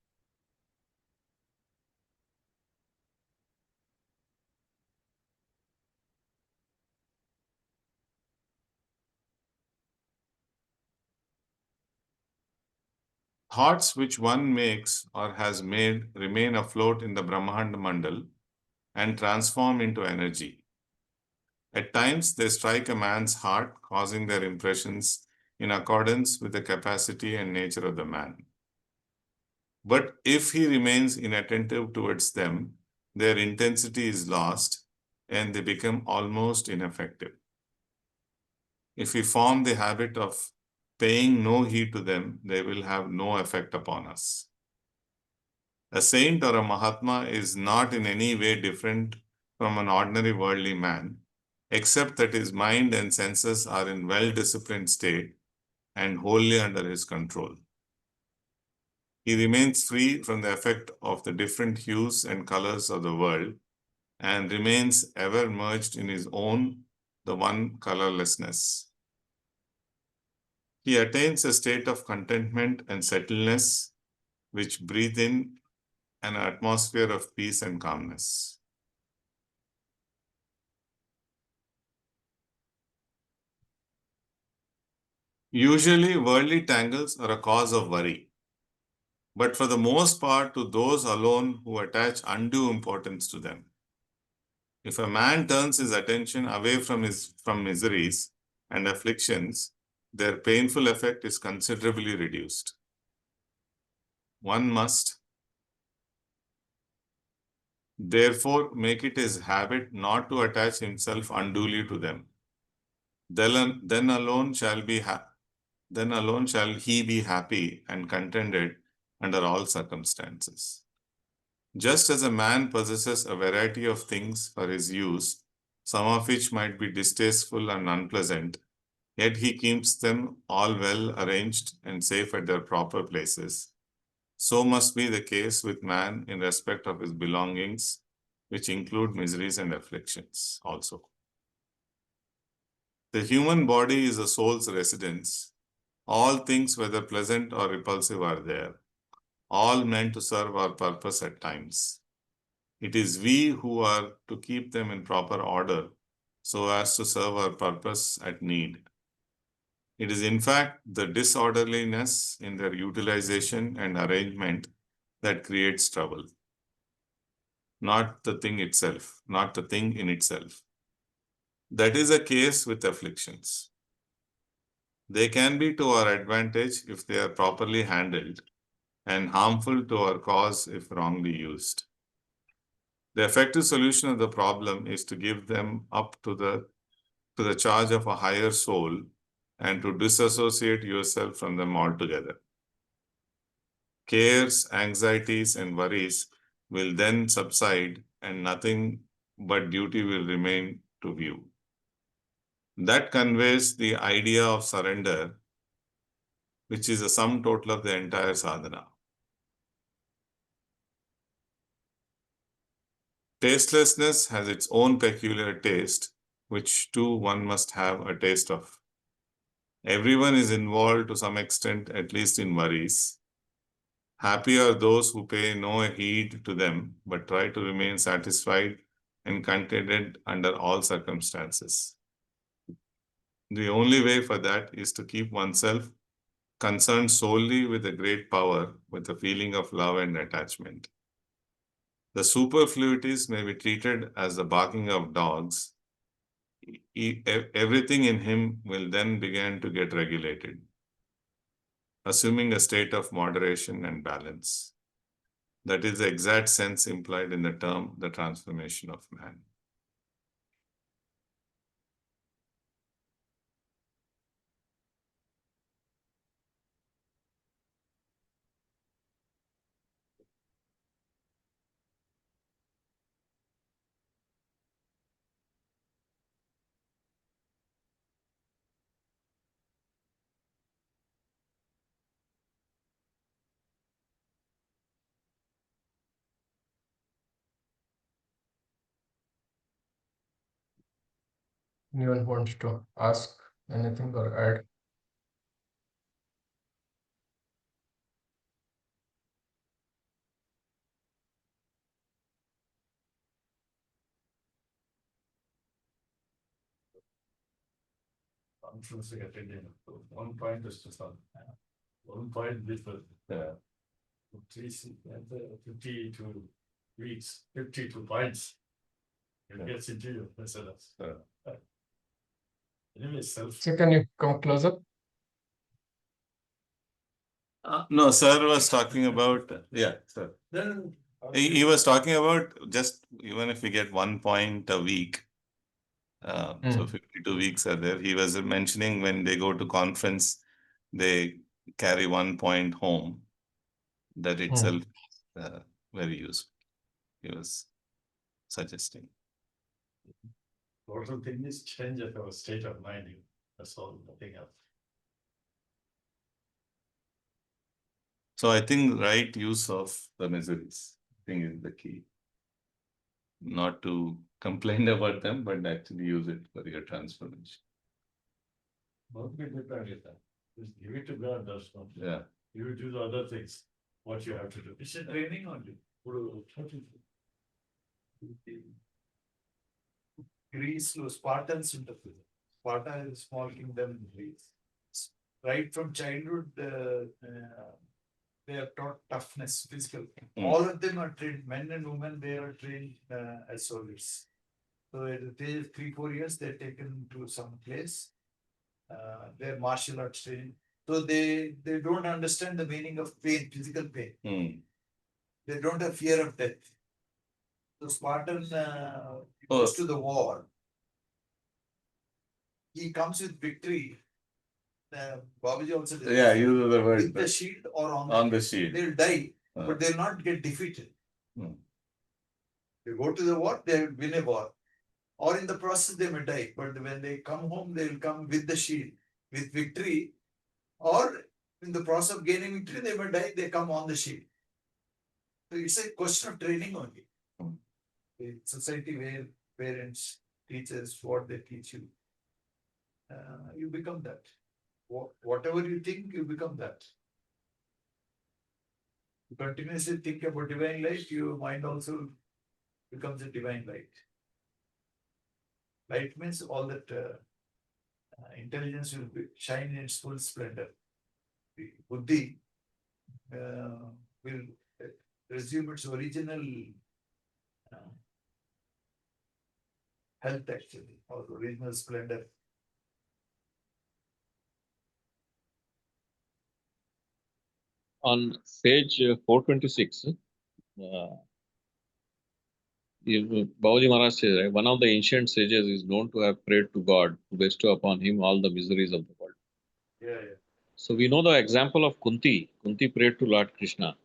Speaker 2: Thoughts which one makes or has made remain afloat in the Brahmand Mandal and transform into energy. At times, they strike a man's heart, causing their impressions in accordance with the capacity and nature of the man. But if he remains inattentive towards them, their intensity is lost and they become almost ineffective. If we form the habit of paying no heed to them, they will have no effect upon us. A saint or a Mahatma is not in any way different from an ordinary worldly man, except that his mind and senses are in well-disciplined state and wholly under his control. He remains free from the effect of the different hues and colors of the world and remains ever merged in his own, the one colorlessness. He attains a state of contentment and settledness which breathe in an atmosphere of peace and calmness. Usually, worldly tangles are a cause of worry, but for the most part to those alone who attach undue importance to them. If a man turns his attention away from miseries and afflictions, their painful effect is considerably reduced. one must therefore make it his habit not to attach himself unduly to them. Then alone shall he be happy and contented under all circumstances. Just as a man possesses a variety of things for his use, some of which might be distasteful and unpleasant, yet he keeps them all well arranged and safe at their proper places. So must be the case with man in respect of his belongings, which include miseries and afflictions also. The human body is the soul's residence. All things, whether pleasant or repulsive, are there, all meant to serve our purpose at times. It is we who are to keep them in proper order so as to serve our purpose at need. It is in fact the disorderliness in their utilization and arrangement that creates trouble, not the thing itself, not the thing in itself. That is the case with afflictions. They can be to our advantage if they are properly handled, and harmful to our cause if wrongly used. The effective solution of the problem is to give them up to the charge of a higher soul and to disassociate yourself from them altogether. Cares, anxieties, and worries will then subside, and nothing but duty will remain to view. That conveys the idea of surrender, which is the sum total of the entire sadhana. Tastelessness has its own peculiar taste, which too one must have a taste of. Everyone is involved to some extent, at least in worries. Happy are those who pay no heed to them, but try to remain satisfied and contented under all circumstances. The only way for that is to keep oneself concerned solely with the great power, with a feeling of love and attachment. The superfluities may be treated as the barking of dogs. Everything in him will then begin to get regulated, assuming a state of moderation and balance. That is the exact sense implied in the term the transformation of man.
Speaker 3: Anyone wants to ask anything or add?
Speaker 5: Conference attending. One point is to some. One point with the 52 weeks, 52 points. It gets into you. Anyway,
Speaker 3: So can you come closer?
Speaker 2: No, sir was talking about, sir.
Speaker 5: Then
Speaker 2: He was talking about just even if we get 1 point a week, so 52 weeks are there. He was mentioning when they go to conference, they carry 1 point home. That itself very useful. He was suggesting.
Speaker 5: total thing is change of our state of mind. That's all, nothing else.
Speaker 2: So I think right use of the miseries, I think is the key. Not to complain about them, but actually use it for your transformation.
Speaker 5: Don't be dependent on that. Just give it to God, that's not.
Speaker 2: Yeah.
Speaker 5: You do the other things, what you have to do. It's a training only.
Speaker 1: Greece, Spartans ఉంటుంది. Sparta is a small kingdom in Greece. Right from childhood, they are taught toughness, physical. All of them are trained, men and women, they are trained as soldiers. So at the age of 3-4 years, they're taken to some place. Their martial arts training. So they don't understand the meaning of pain, physical pain. They don't have fear of death. So Spartan goes to the war. He comes with victory. Babuji also did.
Speaker 2: Yeah, use the word.
Speaker 1: With the shield or
Speaker 2: On the shield.
Speaker 1: They'll die, but they'll not get defeated. They go to the war, they'll win a war. Or in the process, they may die. But when they come home, they'll come with the shield, with victory. Or in the process of gaining victory, they may die, they come on the shield. So it's a question of training only. The society where parents, teachers, what they teach you, you become that. Whatever you think, you become that. You continuously think about divine light, your mind also becomes a divine light. Light means all that intelligence will shine in its full splendor. The buddhi will resume its original health actually, or original splendor.
Speaker 6: On page 426, Babuji Maharaj says, right, one of the ancient sages is known to have prayed to God to bestow upon him all the miseries of the world.
Speaker 1: Yeah.
Speaker 6: So we know the example of Kunti. Kunti prayed to Lord Krishna.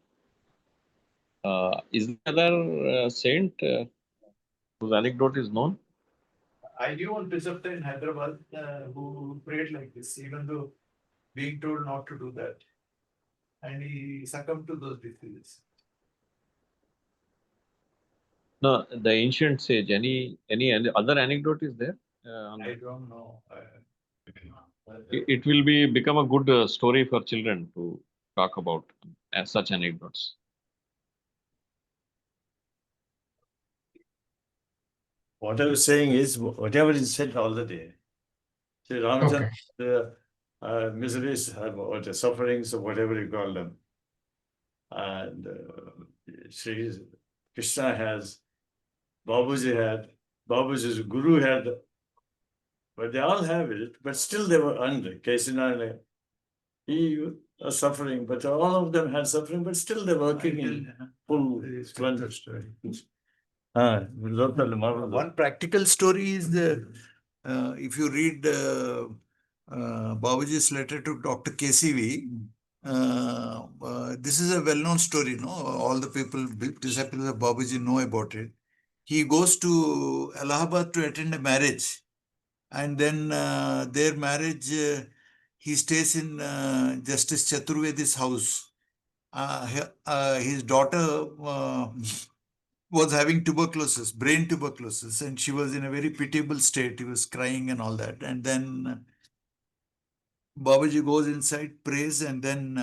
Speaker 6: Is there another saint whose anecdote is known?
Speaker 1: I knew one preceptor in Hyderabad who prayed like this, even though being told not to do that. And he succumbed to those diseases.
Speaker 6: No, the ancient sage. Any other anecdote is there?
Speaker 1: I don't know.
Speaker 6: It will become a good story for children to talk about such anecdotes.
Speaker 5: What I was saying is, whatever is said all the day. Sri Ramchandra, the miseries or the sufferings or whatever you call them. And Sri Krishna has, Babuji had, Babuji's guru had, but they all have it, but still they were under. Kesina, he was suffering, but all of them had suffering, but still they're working in full splendor.
Speaker 1: One practical story is the if you read Babuji's letter to Dr. KCV, this is a well-known story, no? All the people, disciples of Babuji know about it. He goes to Allahabad to attend a marriage, and then their marriage, he stays in Justice Chaturvedi's house. His daughter was having tuberculosis, brain tuberculosis, and she was in a very pitiable state. He was crying and all that. And then Babaji goes inside, prays, and then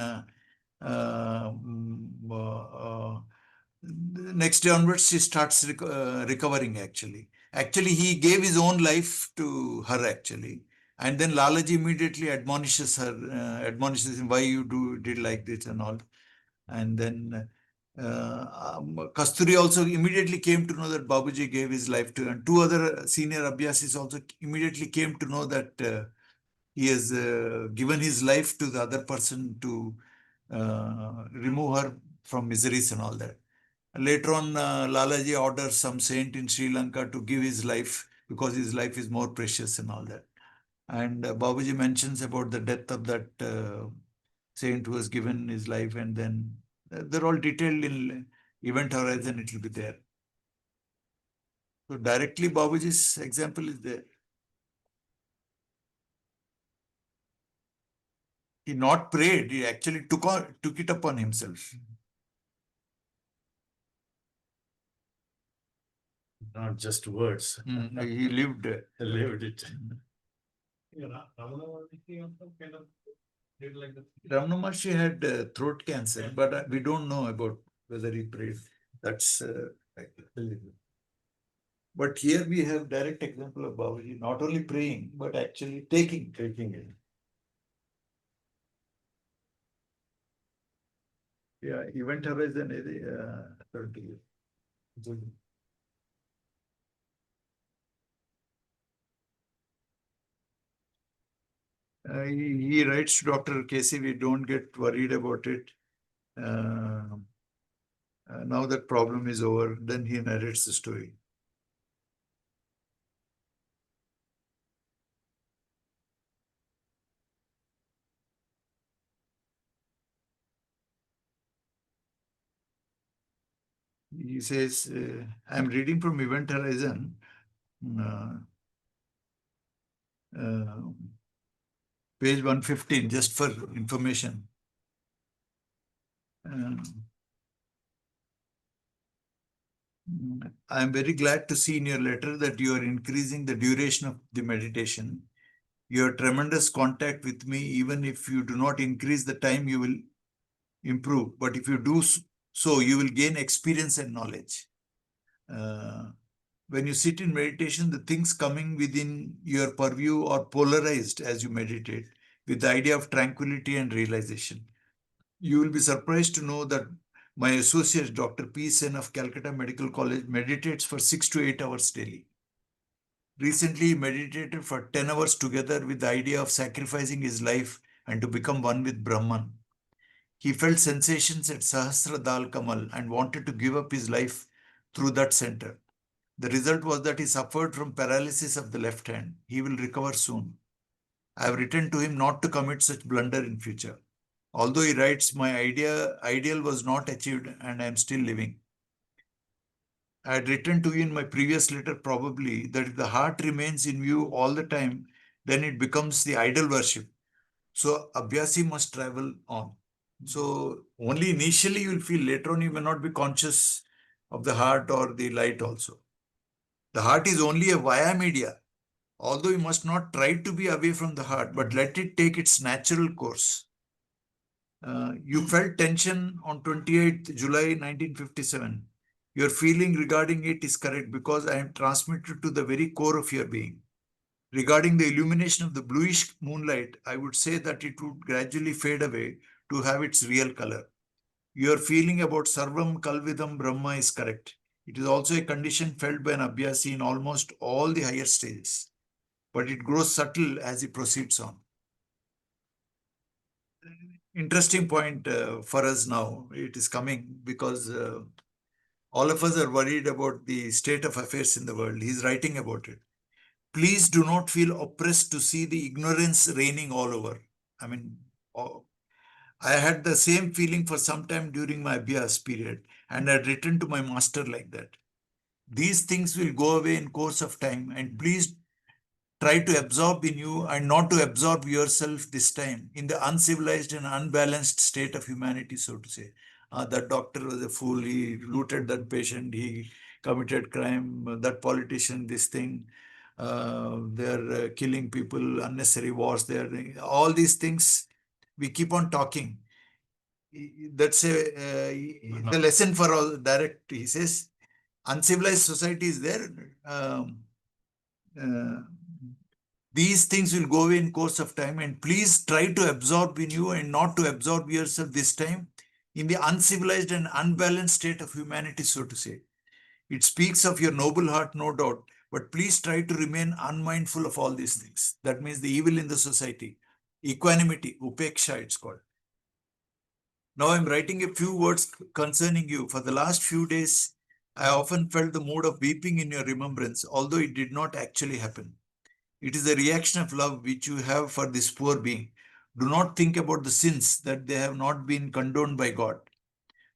Speaker 1: next day onwards, she starts recovering actually. Actually, he gave his own life to her actually. And then Lalaji immediately admonishes her, admonishes him, why you did like this and all. And then Kasturi also immediately came to know that Babuji gave his life to, and two other senior Abhyasis also immediately came to know that he has given his life to the other person to remove her from miseries and all that. Later on, Lalaji orders some saint in Sri Lanka to give his life because his life is more precious and all that. And Babuji mentions about the death of that saint who has given his life, and then they're all detailed in Event Horizon, it will be there. So directly Babuji's example is there. He not prayed, he actually took it upon himself.
Speaker 5: Not just words.
Speaker 1: He lived.
Speaker 5: Lived it.
Speaker 1: Ramana Maharshi had throat cancer, but we don't know about whether he prayed. That's but here we have direct example of Babuji not only praying but actually taking it. Yeah, Event Horizon. He writes to Dr. Casey, we don't get worried about it. Now that problem is over, then he narrates the story. He says, I'm reading from Event Horizon. Page 115, just for information. I am very glad to see in your letter that you are increasing the duration of the meditation. Your tremendous contact with me, even if you do not increase the time, you will improve. But if you do so, you will gain experience and knowledge. When you sit in meditation, the things coming within your purview are polarized as you meditate with the idea of tranquility and realization. You will be surprised to know that my associate, Dr. P. Sen of Calcutta Medical College, meditates for 6 to 8 hours daily. Recently, he meditated for 10 hours together with the idea of sacrificing his life and to become one with Brahman. He felt sensations at Sahasra Dal Kamal and wanted to give up his life through that center. The result was that he suffered from paralysis of the left hand. He will recover soon. I have written to him not to commit such blunder in future. Although he writes, my ideal was not achieved and I am still living. I had written to you in my previous letter probably that if the heart remains in view all the time, then it becomes the idol worship. So Abhyasi must travel on. So only initially you will feel, later on you may not be conscious of the heart or the light also. The heart is only a via media. Although you must not try to be away from the heart, but let it take its natural course. You felt tension on 28th July 1957. Your feeling regarding it is correct because I am transmitted to the very core of your being. Regarding the illumination of the bluish moonlight, I would say that it would gradually fade away to have its real color. Your feeling about Sarvam Kalvidam Brahma is correct. It is also a condition felt by an Abhyasi in almost all the higher stages, but it grows subtle as he proceeds on. Interesting point for us now. It is coming because all of us are worried about the state of affairs in the world. He's writing about it. Please do not feel oppressed to see the ignorance reigning all over. I mean, I had the same feeling for some time during my Abhyas period, and I had written to my master like that. These things will go away in course of time, and please try to absorb in you and not to absorb yourself this time in the uncivilized and unbalanced state of humanity, so to say. That doctor was a fool. He looted that patient. He committed crime. That politician, this thing. They're killing people, unnecessary wars. All these things. We keep on talking. That's the lesson for all direct. He says, uncivilized society is there. These things will go away in course of time, and please try to absorb in you and not to absorb yourself this time in the uncivilized and unbalanced state of humanity, so to say. It speaks of your noble heart, no doubt, but please try to remain unmindful of all these things. That means the evil in the society. Equanimity, upeksha it's called. Now I'm writing a few words concerning you. For the last few days, I often felt the mood of weeping in your remembrance, although it did not actually happen. It is a reaction of love which you have for this poor being. Do not think about the sins that they have not been condoned by God.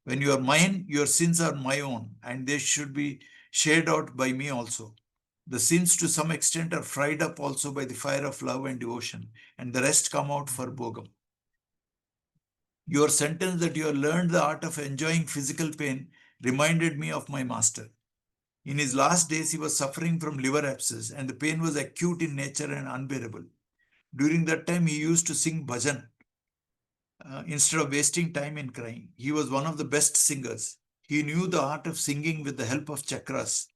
Speaker 1: When you are mine, your sins are my own, and they should be shared out by me also. The sins to some extent are fried up also by the fire of love and devotion, and the rest come out for bogam. Your sentence that you have learned the art of enjoying physical pain reminded me of my master. In his last days, he was suffering from liver abscess, and the pain was acute in nature and unbearable. During that time, he used to sing bhajan instead of wasting time in crying. He was one of the best singers. He knew the art of singing with the help of chakras.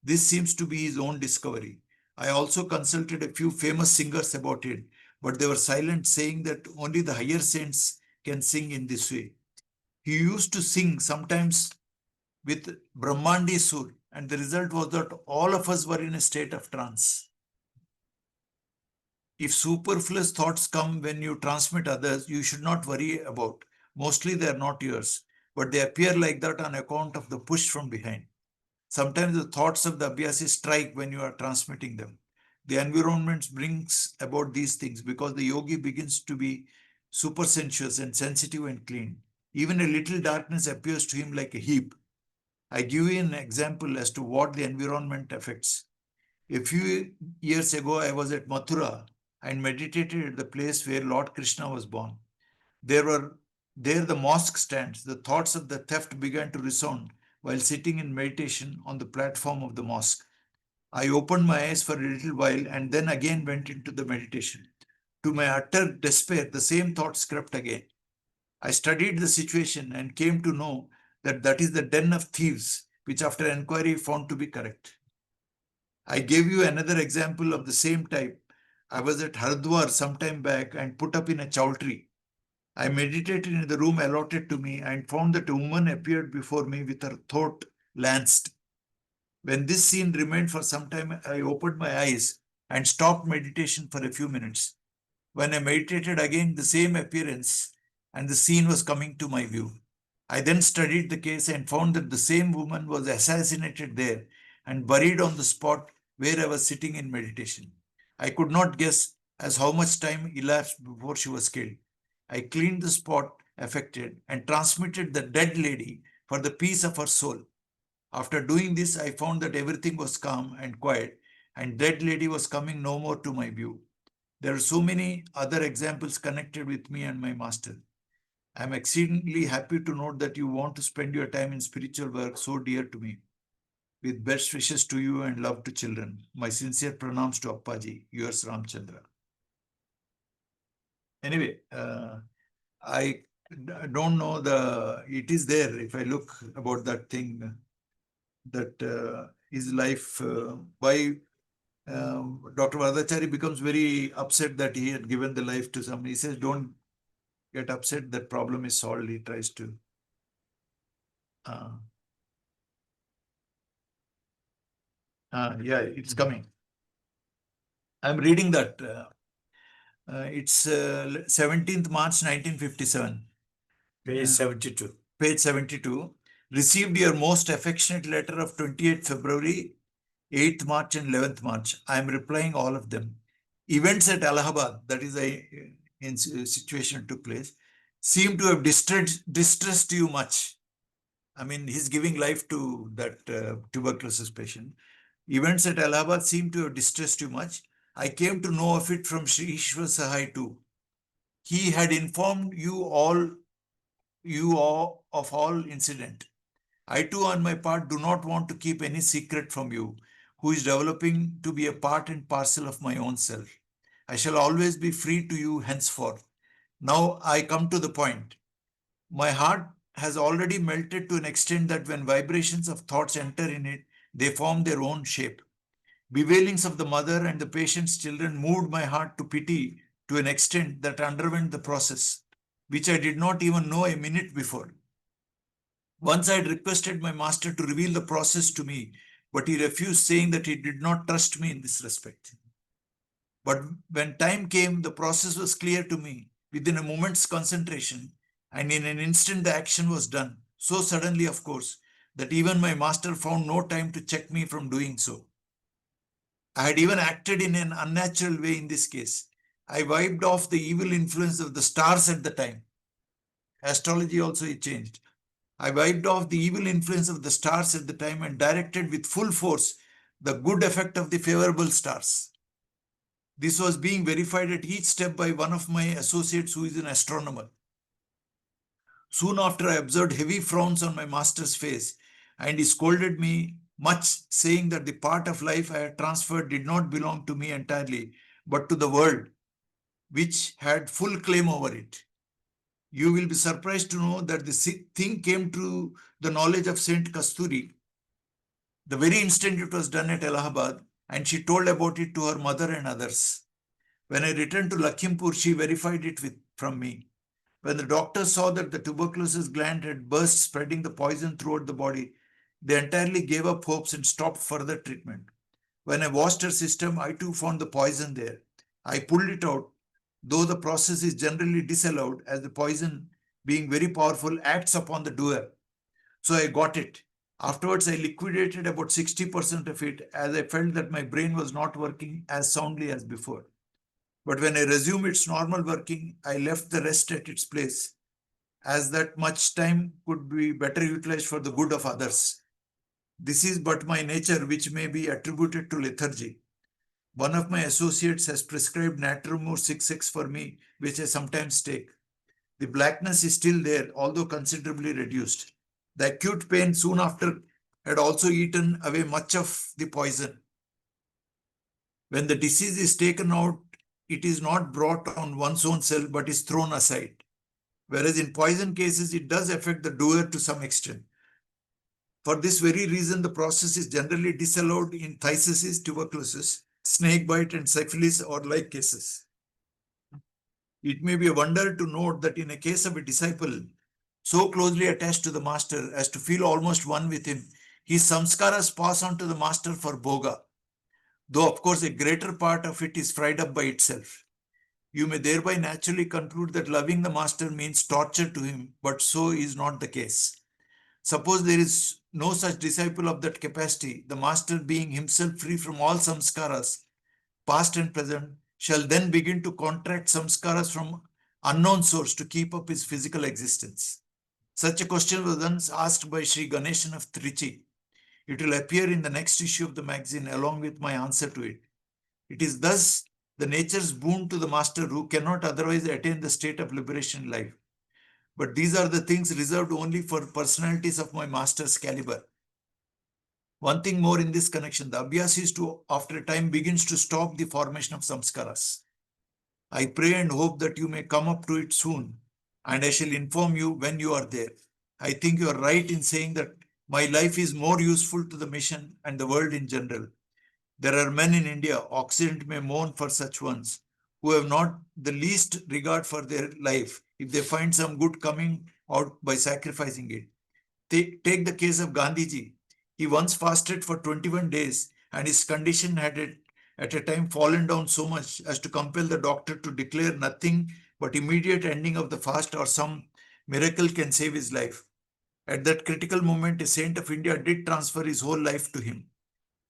Speaker 1: This seems to be his own discovery. I also consulted a few famous singers about it, but they were silent, saying that only the higher saints can sing in this way. He used to sing sometimes with Brahmandi Sur, and the result was that all of us were in a state of trance. If superfluous thoughts come when you transmit others, you should not worry about. Mostly they are not yours, but they appear like that on account of the push from behind. Sometimes the thoughts of the abhyasis strike when you are transmitting them. The environment brings about these things because the yogi begins to be super sensuous and sensitive and clean. Even a little darkness appears to him like a heap. I give you an example as to what the environment affects. A few years ago, I was at Mathura and meditated at the place where Lord Krishna was born. There the mosque stands. The thoughts of the theft began to resound while sitting in meditation on the platform of the mosque. I opened my eyes for a little while and then again went into the meditation. To my utter despair, the same thoughts crept again. I studied the situation and came to know that that is the den of thieves, which after inquiry found to be correct. I gave you another example of the same type. I was at Haridwar some time back and put up in a chowtri. I meditated in the room allotted to me and found that a woman appeared before me with her throat lanced. When this scene remained for some time, I opened my eyes and stopped meditation for a few minutes. When I meditated again, the same appearance and the scene was coming to my view. I then studied the case and found that the same woman was assassinated there and buried on the spot where I was sitting in meditation. I could not guess as how much time elapsed before she was killed. I cleaned the spot affected and transmitted the dead lady for the peace of her soul. After doing this, I found that everything was calm and quiet, and dead lady was coming no more to my view. There are so many other examples connected with me and my master. I am exceedingly happy to note that you want to spend your time in spiritual work so dear to me. With best wishes to you and love to children. My sincere pranams to Appaji, yours Ramchandra. Anyway, I don't know it is there if I look about that thing, that his life, why Dr. Vardachari becomes very upset that he had given the life to somebody. He says, don't get upset, that problem is solved. He tries to. Yeah, it's coming. I'm reading that. It's 17th March 1957. Page 72. Page 72. Received your most affectionate letter of 28th February, 8th March and 11th March. I am replying all of them. Events at Allahabad, that is a situation took place, seem to have distressed you much. I mean, he's giving life to that tuberculosis patient. Events at Allahabad seem to have distressed you much. I came to know of it from Sri Ishwar Sahai too. He had informed you all of all incident. I too, on my part, do not want to keep any secret from you, who is developing to be a part and parcel of my own self. I shall always be free to you henceforth. Now I come to the point. My heart has already melted to an extent that when vibrations of thoughts enter in it, they form their own shape. Bewailings of the mother and the patient's children moved my heart to pity to an extent that underwent the process, which I did not even know a minute before. Once I had requested my master to reveal the process to me, but he refused, saying that he did not trust me in this respect. But when time came, the process was clear to me within a moment's concentration, and in an instant the action was done, so suddenly, of course, that even my master found no time to check me from doing so. I had even acted in an unnatural way in this case. I wiped off the evil influence of the stars at the time. Astrology also changed. I wiped off the evil influence of the stars at the time and directed with full force the good effect of the favorable stars. This was being verified at each step by one of my associates who is an astronomer. Soon after, I observed heavy frowns on my master's face, and he scolded me much, saying that the part of life I had transferred did not belong to me entirely, but to the world, which had full claim over it. You will be surprised to know that the thing came to the knowledge of Saint Kasturi the very instant it was done at Allahabad, and she told about it to her mother and others. When I returned to Lakhimpur, she verified it from me. When the doctors saw that the tuberculosis gland had burst, spreading the poison throughout the body, they entirely gave up hopes and stopped further treatment. When I washed her system, I too found the poison there. I pulled it out, though the process is generally disallowed as the poison, being very powerful, acts upon the doer. So I got it. Afterwards, I liquidated about 60% of it as I felt that my brain was not working as soundly as before. But when I resumed its normal working, I left the rest at its place, as that much time could be better utilized for the good of others. This is but my nature, which may be attributed to lethargy. One of my associates has prescribed Natromur 6X for me, which I sometimes take. The blackness is still there, although considerably reduced. The acute pain soon after had also eaten away much of the poison. When the disease is taken out, it is not brought on one's own self, but is thrown aside. Whereas in poison cases, it does affect the doer to some extent. For this very reason, the process is generally disallowed in phthisis, tuberculosis, snakebite, and syphilis or like cases. It may be a wonder to note that in a case of a disciple so closely attached to the master as to feel almost one with him, his samskaras pass on to the master for bhoga, though of course a greater part of it is fried up by itself. You may thereby naturally conclude that loving the master means torture to him, but so is not the case. Suppose there is no such disciple of that capacity, the master being himself free from all samskaras, past and present, shall then begin to contract samskaras from unknown source to keep up his physical existence. Such a question was once asked by Sri Ganeshan of Trichy. It will appear in the next issue of the magazine along with my answer to it. It is thus the nature's boon to the master who cannot otherwise attain the state of liberation in life. But these are the things reserved only for personalities of my master's caliber. One thing more in this connection, the abhyas is to, after a time, begins to stop the formation of samskaras. I pray and hope that you may come up to it soon, and I shall inform you when you are there. I think you are right in saying that my life is more useful to the mission and the world in general. There are men in India, Occident may mourn for such ones, who have not the least regard for their life if they find some good coming out by sacrificing it. Take the case of Gandhiji. He once fasted for 21 days and his condition had at a time fallen down so much as to compel the doctor to declare nothing but immediate ending of the fast or some miracle can save his life. At that critical moment, a saint of India did transfer his whole life to him.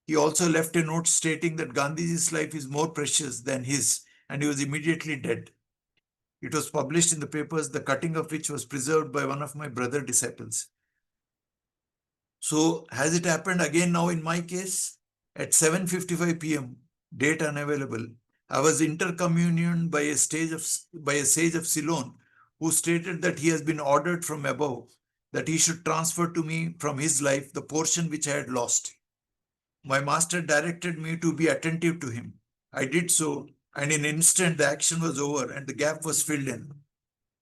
Speaker 1: He also left a note stating that Gandhiji's life is more precious than his, and he was immediately dead. It was published in the papers, the cutting of which was preserved by one of my brother disciples. So has it happened again now in my case? At 7:55 p.m., date unavailable, I was intercommunioned by a sage of Ceylon, who stated that he has been ordered from above that he should transfer to me from his life the portion which I had lost. My master directed me to be attentive to him. I did so, and in an instant the action was over and the gap was filled in.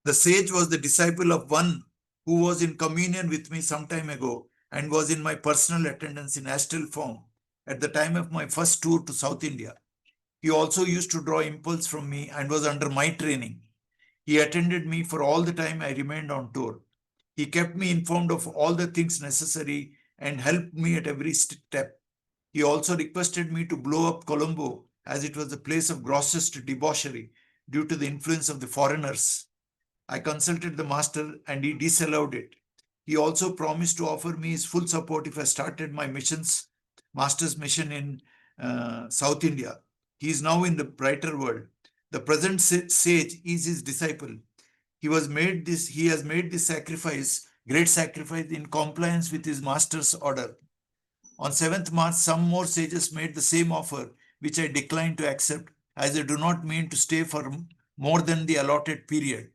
Speaker 1: The sage was the disciple of one who was in communion with me some time ago and was in my personal attendance in astral form at the time of my first tour to South India. He also used to draw impulse from me and was under my training. He attended me for all the time I remained on tour. He kept me informed of all the things necessary and helped me at every step. He also requested me to blow up Colombo, as it was a place of grossest debauchery due to the influence of the foreigners. I consulted the master and he disallowed it. He also promised to offer me his full support if I started my master's mission in South India. He is now in the brighter world. The present sage is his disciple. He has made this great sacrifice in compliance with his master's order. On 7th March, some more sages made the same offer, which I declined to accept, as I do not mean to stay for more than the allotted period.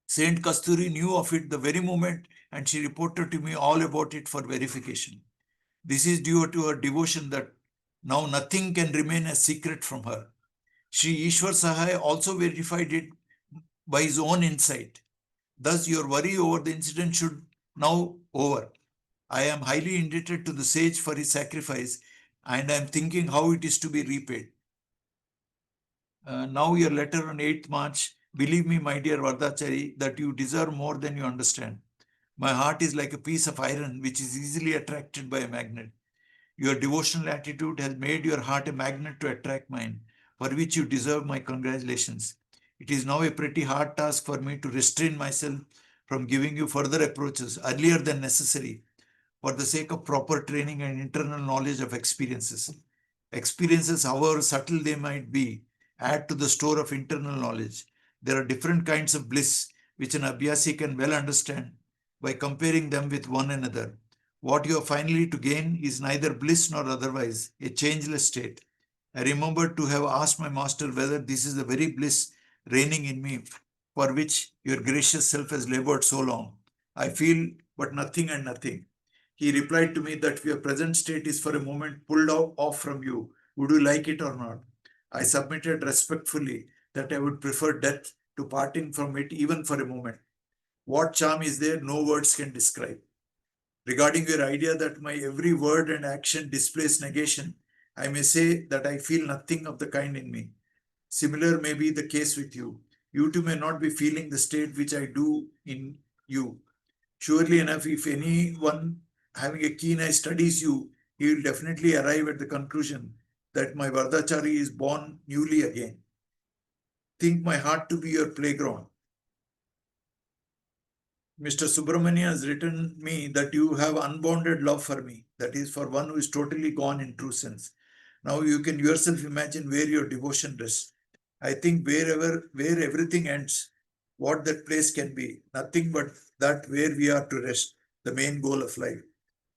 Speaker 1: Saint Kasturi knew of it the very moment, and she reported to me all about it for verification. This is due to her devotion that now nothing can remain a secret from her. Sri Ishwar Sahai also verified it by his own insight. Thus, your worry over the incident should now over. I am highly indebted to the sage for his sacrifice, and I am thinking how it is to be repaid. Now your letter on 8th March, believe me, my dear Vardachari, that you deserve more than you understand. My heart is like a piece of iron which is easily attracted by a magnet. Your devotional attitude has made your heart a magnet to attract mine. for which you deserve my congratulations. It is now a pretty hard task for me to restrain myself from giving you further approaches earlier than necessary for the sake of proper training and internal knowledge of experiences. Experiences, however subtle they might be, add to the store of internal knowledge. There are different kinds of bliss which an abhyasi can well understand by comparing them with one another. What you are finally to gain is neither bliss nor otherwise, a changeless state. I remember to have asked my master whether this is the very bliss reigning in me for which your gracious self has labored so long. I feel but nothing and nothing. He replied to me that your present state is for a moment pulled off from you. Would you like it or not? I submitted respectfully that I would prefer death to parting from it even for a moment. What charm is there no words can describe. Regarding your idea that my every word and action displays negation, I may say that I feel nothing of the kind in me. Similar may be the case with you. You too may not be feeling the state which I do in you. Surely enough, if anyone having a keen eye studies you, he will definitely arrive at the conclusion that my Vardachari is born newly again. Think my heart to be your playground. Mr. Subramania has written me that you have unbounded love for me, that is for one who is totally gone in true sense. Now you can yourself imagine where your devotion rests. I think where everything ends, what that place can be, nothing but that where we are to rest, the main goal of life.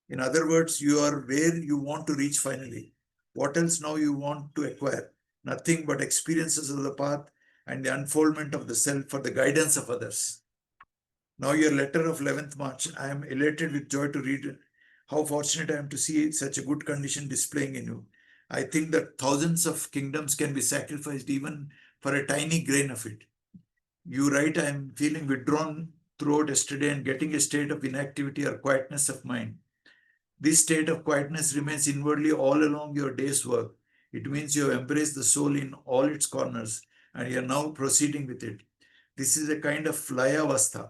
Speaker 1: In other words, you are where you want to reach finally. What else now you want to acquire? Nothing but experiences of the path and the unfoldment of the self for the guidance of others. Now your letter of 11th March, I am elated with joy to read how fortunate I am to see such a good condition displaying in you. I think that thousands of kingdoms can be sacrificed even for a tiny grain of it. You write, I am feeling withdrawn throughout yesterday and getting a state of inactivity or quietness of mind. This state of quietness remains inwardly all along your day's work. It means you have embraced the soul in all its corners and you are now proceeding with it. This is a kind of layavastha.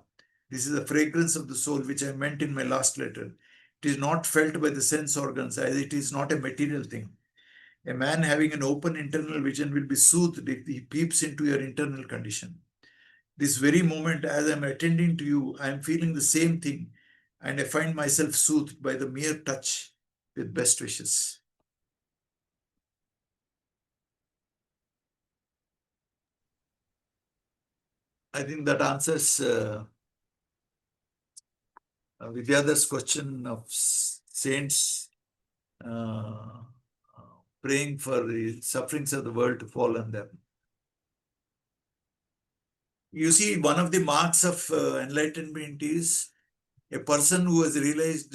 Speaker 1: This is the fragrance of the soul which I meant in my last letter. It is not felt by the sense organs as it is not a material thing. A man having an open internal vision will be soothed if he peeps into your internal condition. This very moment, as I am attending to you, I am feeling the same thing and I find myself soothed by the mere touch with best wishes. I think that answers Vidyadhar's question of saints praying for the sufferings of the world to fall on them. You see, one of the marks of enlightenment is a person who has realized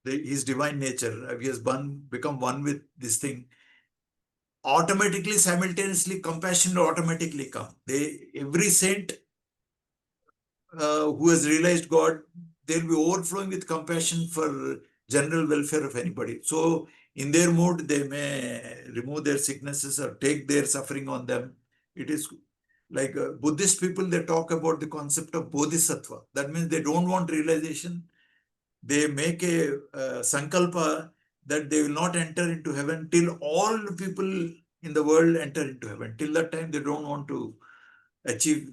Speaker 1: his divine nature, he has become one with this thing. Automatically, simultaneously, compassion will automatically come. Every saint who has realized God, they'll be overflowing with compassion for general welfare of anybody. So, in their mood, they may remove their sicknesses or take their suffering on them. It is like Buddhist people, they talk about the concept of bodhisattva. That means they don't want realization. They make a sankalpa that they will not enter into heaven till all people in the world enter into heaven. Till that time, they don't want to achieve.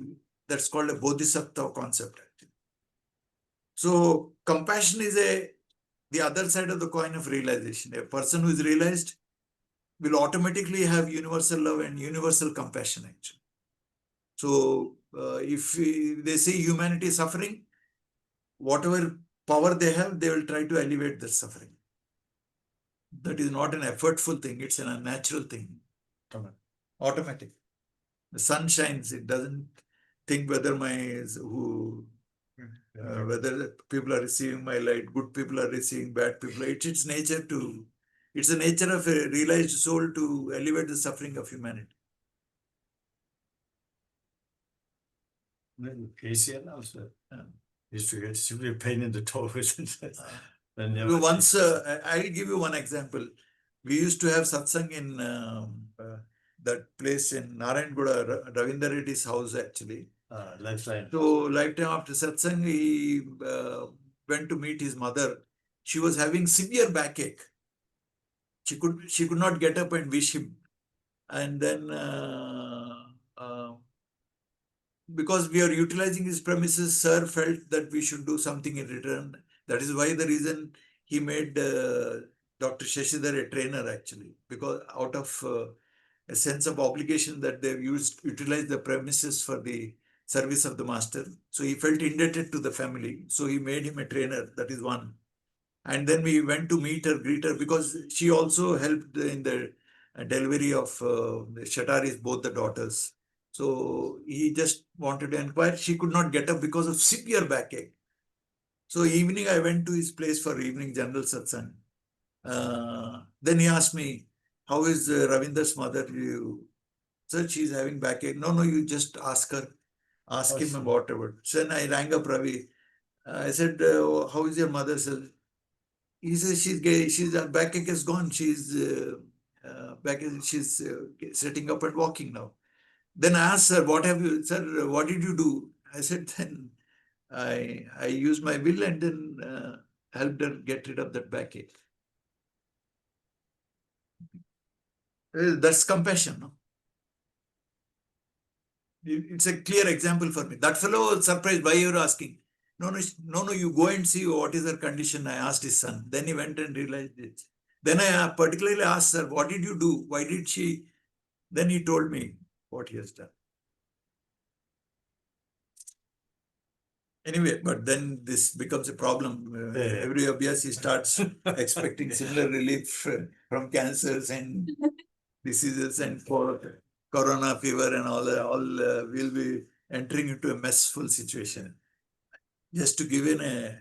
Speaker 1: That's called a bodhisattva concept. So compassion is the other side of the coin of realization. A person who is realized will automatically have universal love and universal compassion actually. So if they see humanity suffering, whatever power they have, they will try to alleviate their suffering. That is not an effortful thing, it's an unnatural thing. Automatic. The sun shines, it doesn't think whether whether people are receiving my light, good people are receiving bad people. It's its nature to, it's the nature of a realized soul to elevate the suffering of humanity.
Speaker 5: KCL also used to get severe pain in the toes.
Speaker 1: Once, I'll give you one example. We used to have satsang in that place in Narayanguda, Ravindra Reddy's house actually.
Speaker 5: Lifeline.
Speaker 1: So lifetime after satsang, he went to meet his mother. She was having severe backache. She could not get up and wish him. And then because we are utilizing his premises, sir felt that we should do something in return. That is why the reason he made Dr. Shashidhar a trainer actually, because out of a sense of obligation that they've utilized the premises for the service of the master. So he felt indebted to the family. So he made him a trainer. That is one. And then we went to meet her, greet her, because she also helped in the delivery of the Shataris, both the daughters. So he just wanted to inquire. She could not get up because of severe backache. So evening, I went to his place for evening general satsang. Then he asked me, how is Ravinder's mother? You, sir, she's having backache. No, no, you just ask her. Ask him about it. So then I rang up Ravi. I said, how is your mother? Sir? He says she's backache is gone. She's she's sitting up and walking now. Then I asked her, what have you, sir, what did you do? I said, then I used my will and then helped her get rid of that backache. That's compassion, no? It's a clear example for me. That fellow was surprised, why you're asking? No, no, no, no, you go and see what is her condition. I asked his son. Then he went and realized it. Then I particularly asked her, what did you do? Why did she? Then he told me what he has done. Anyway, but then this becomes a problem. Every Abhyasi starts expecting similar relief from cancers and diseases and for corona fever and all will be entering into a messful situation. Just to give in a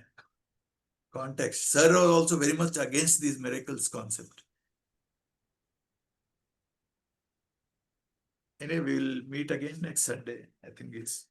Speaker 1: context, sir was also very much against these miracles concept. Anyway, we'll meet again next Sunday. I think it's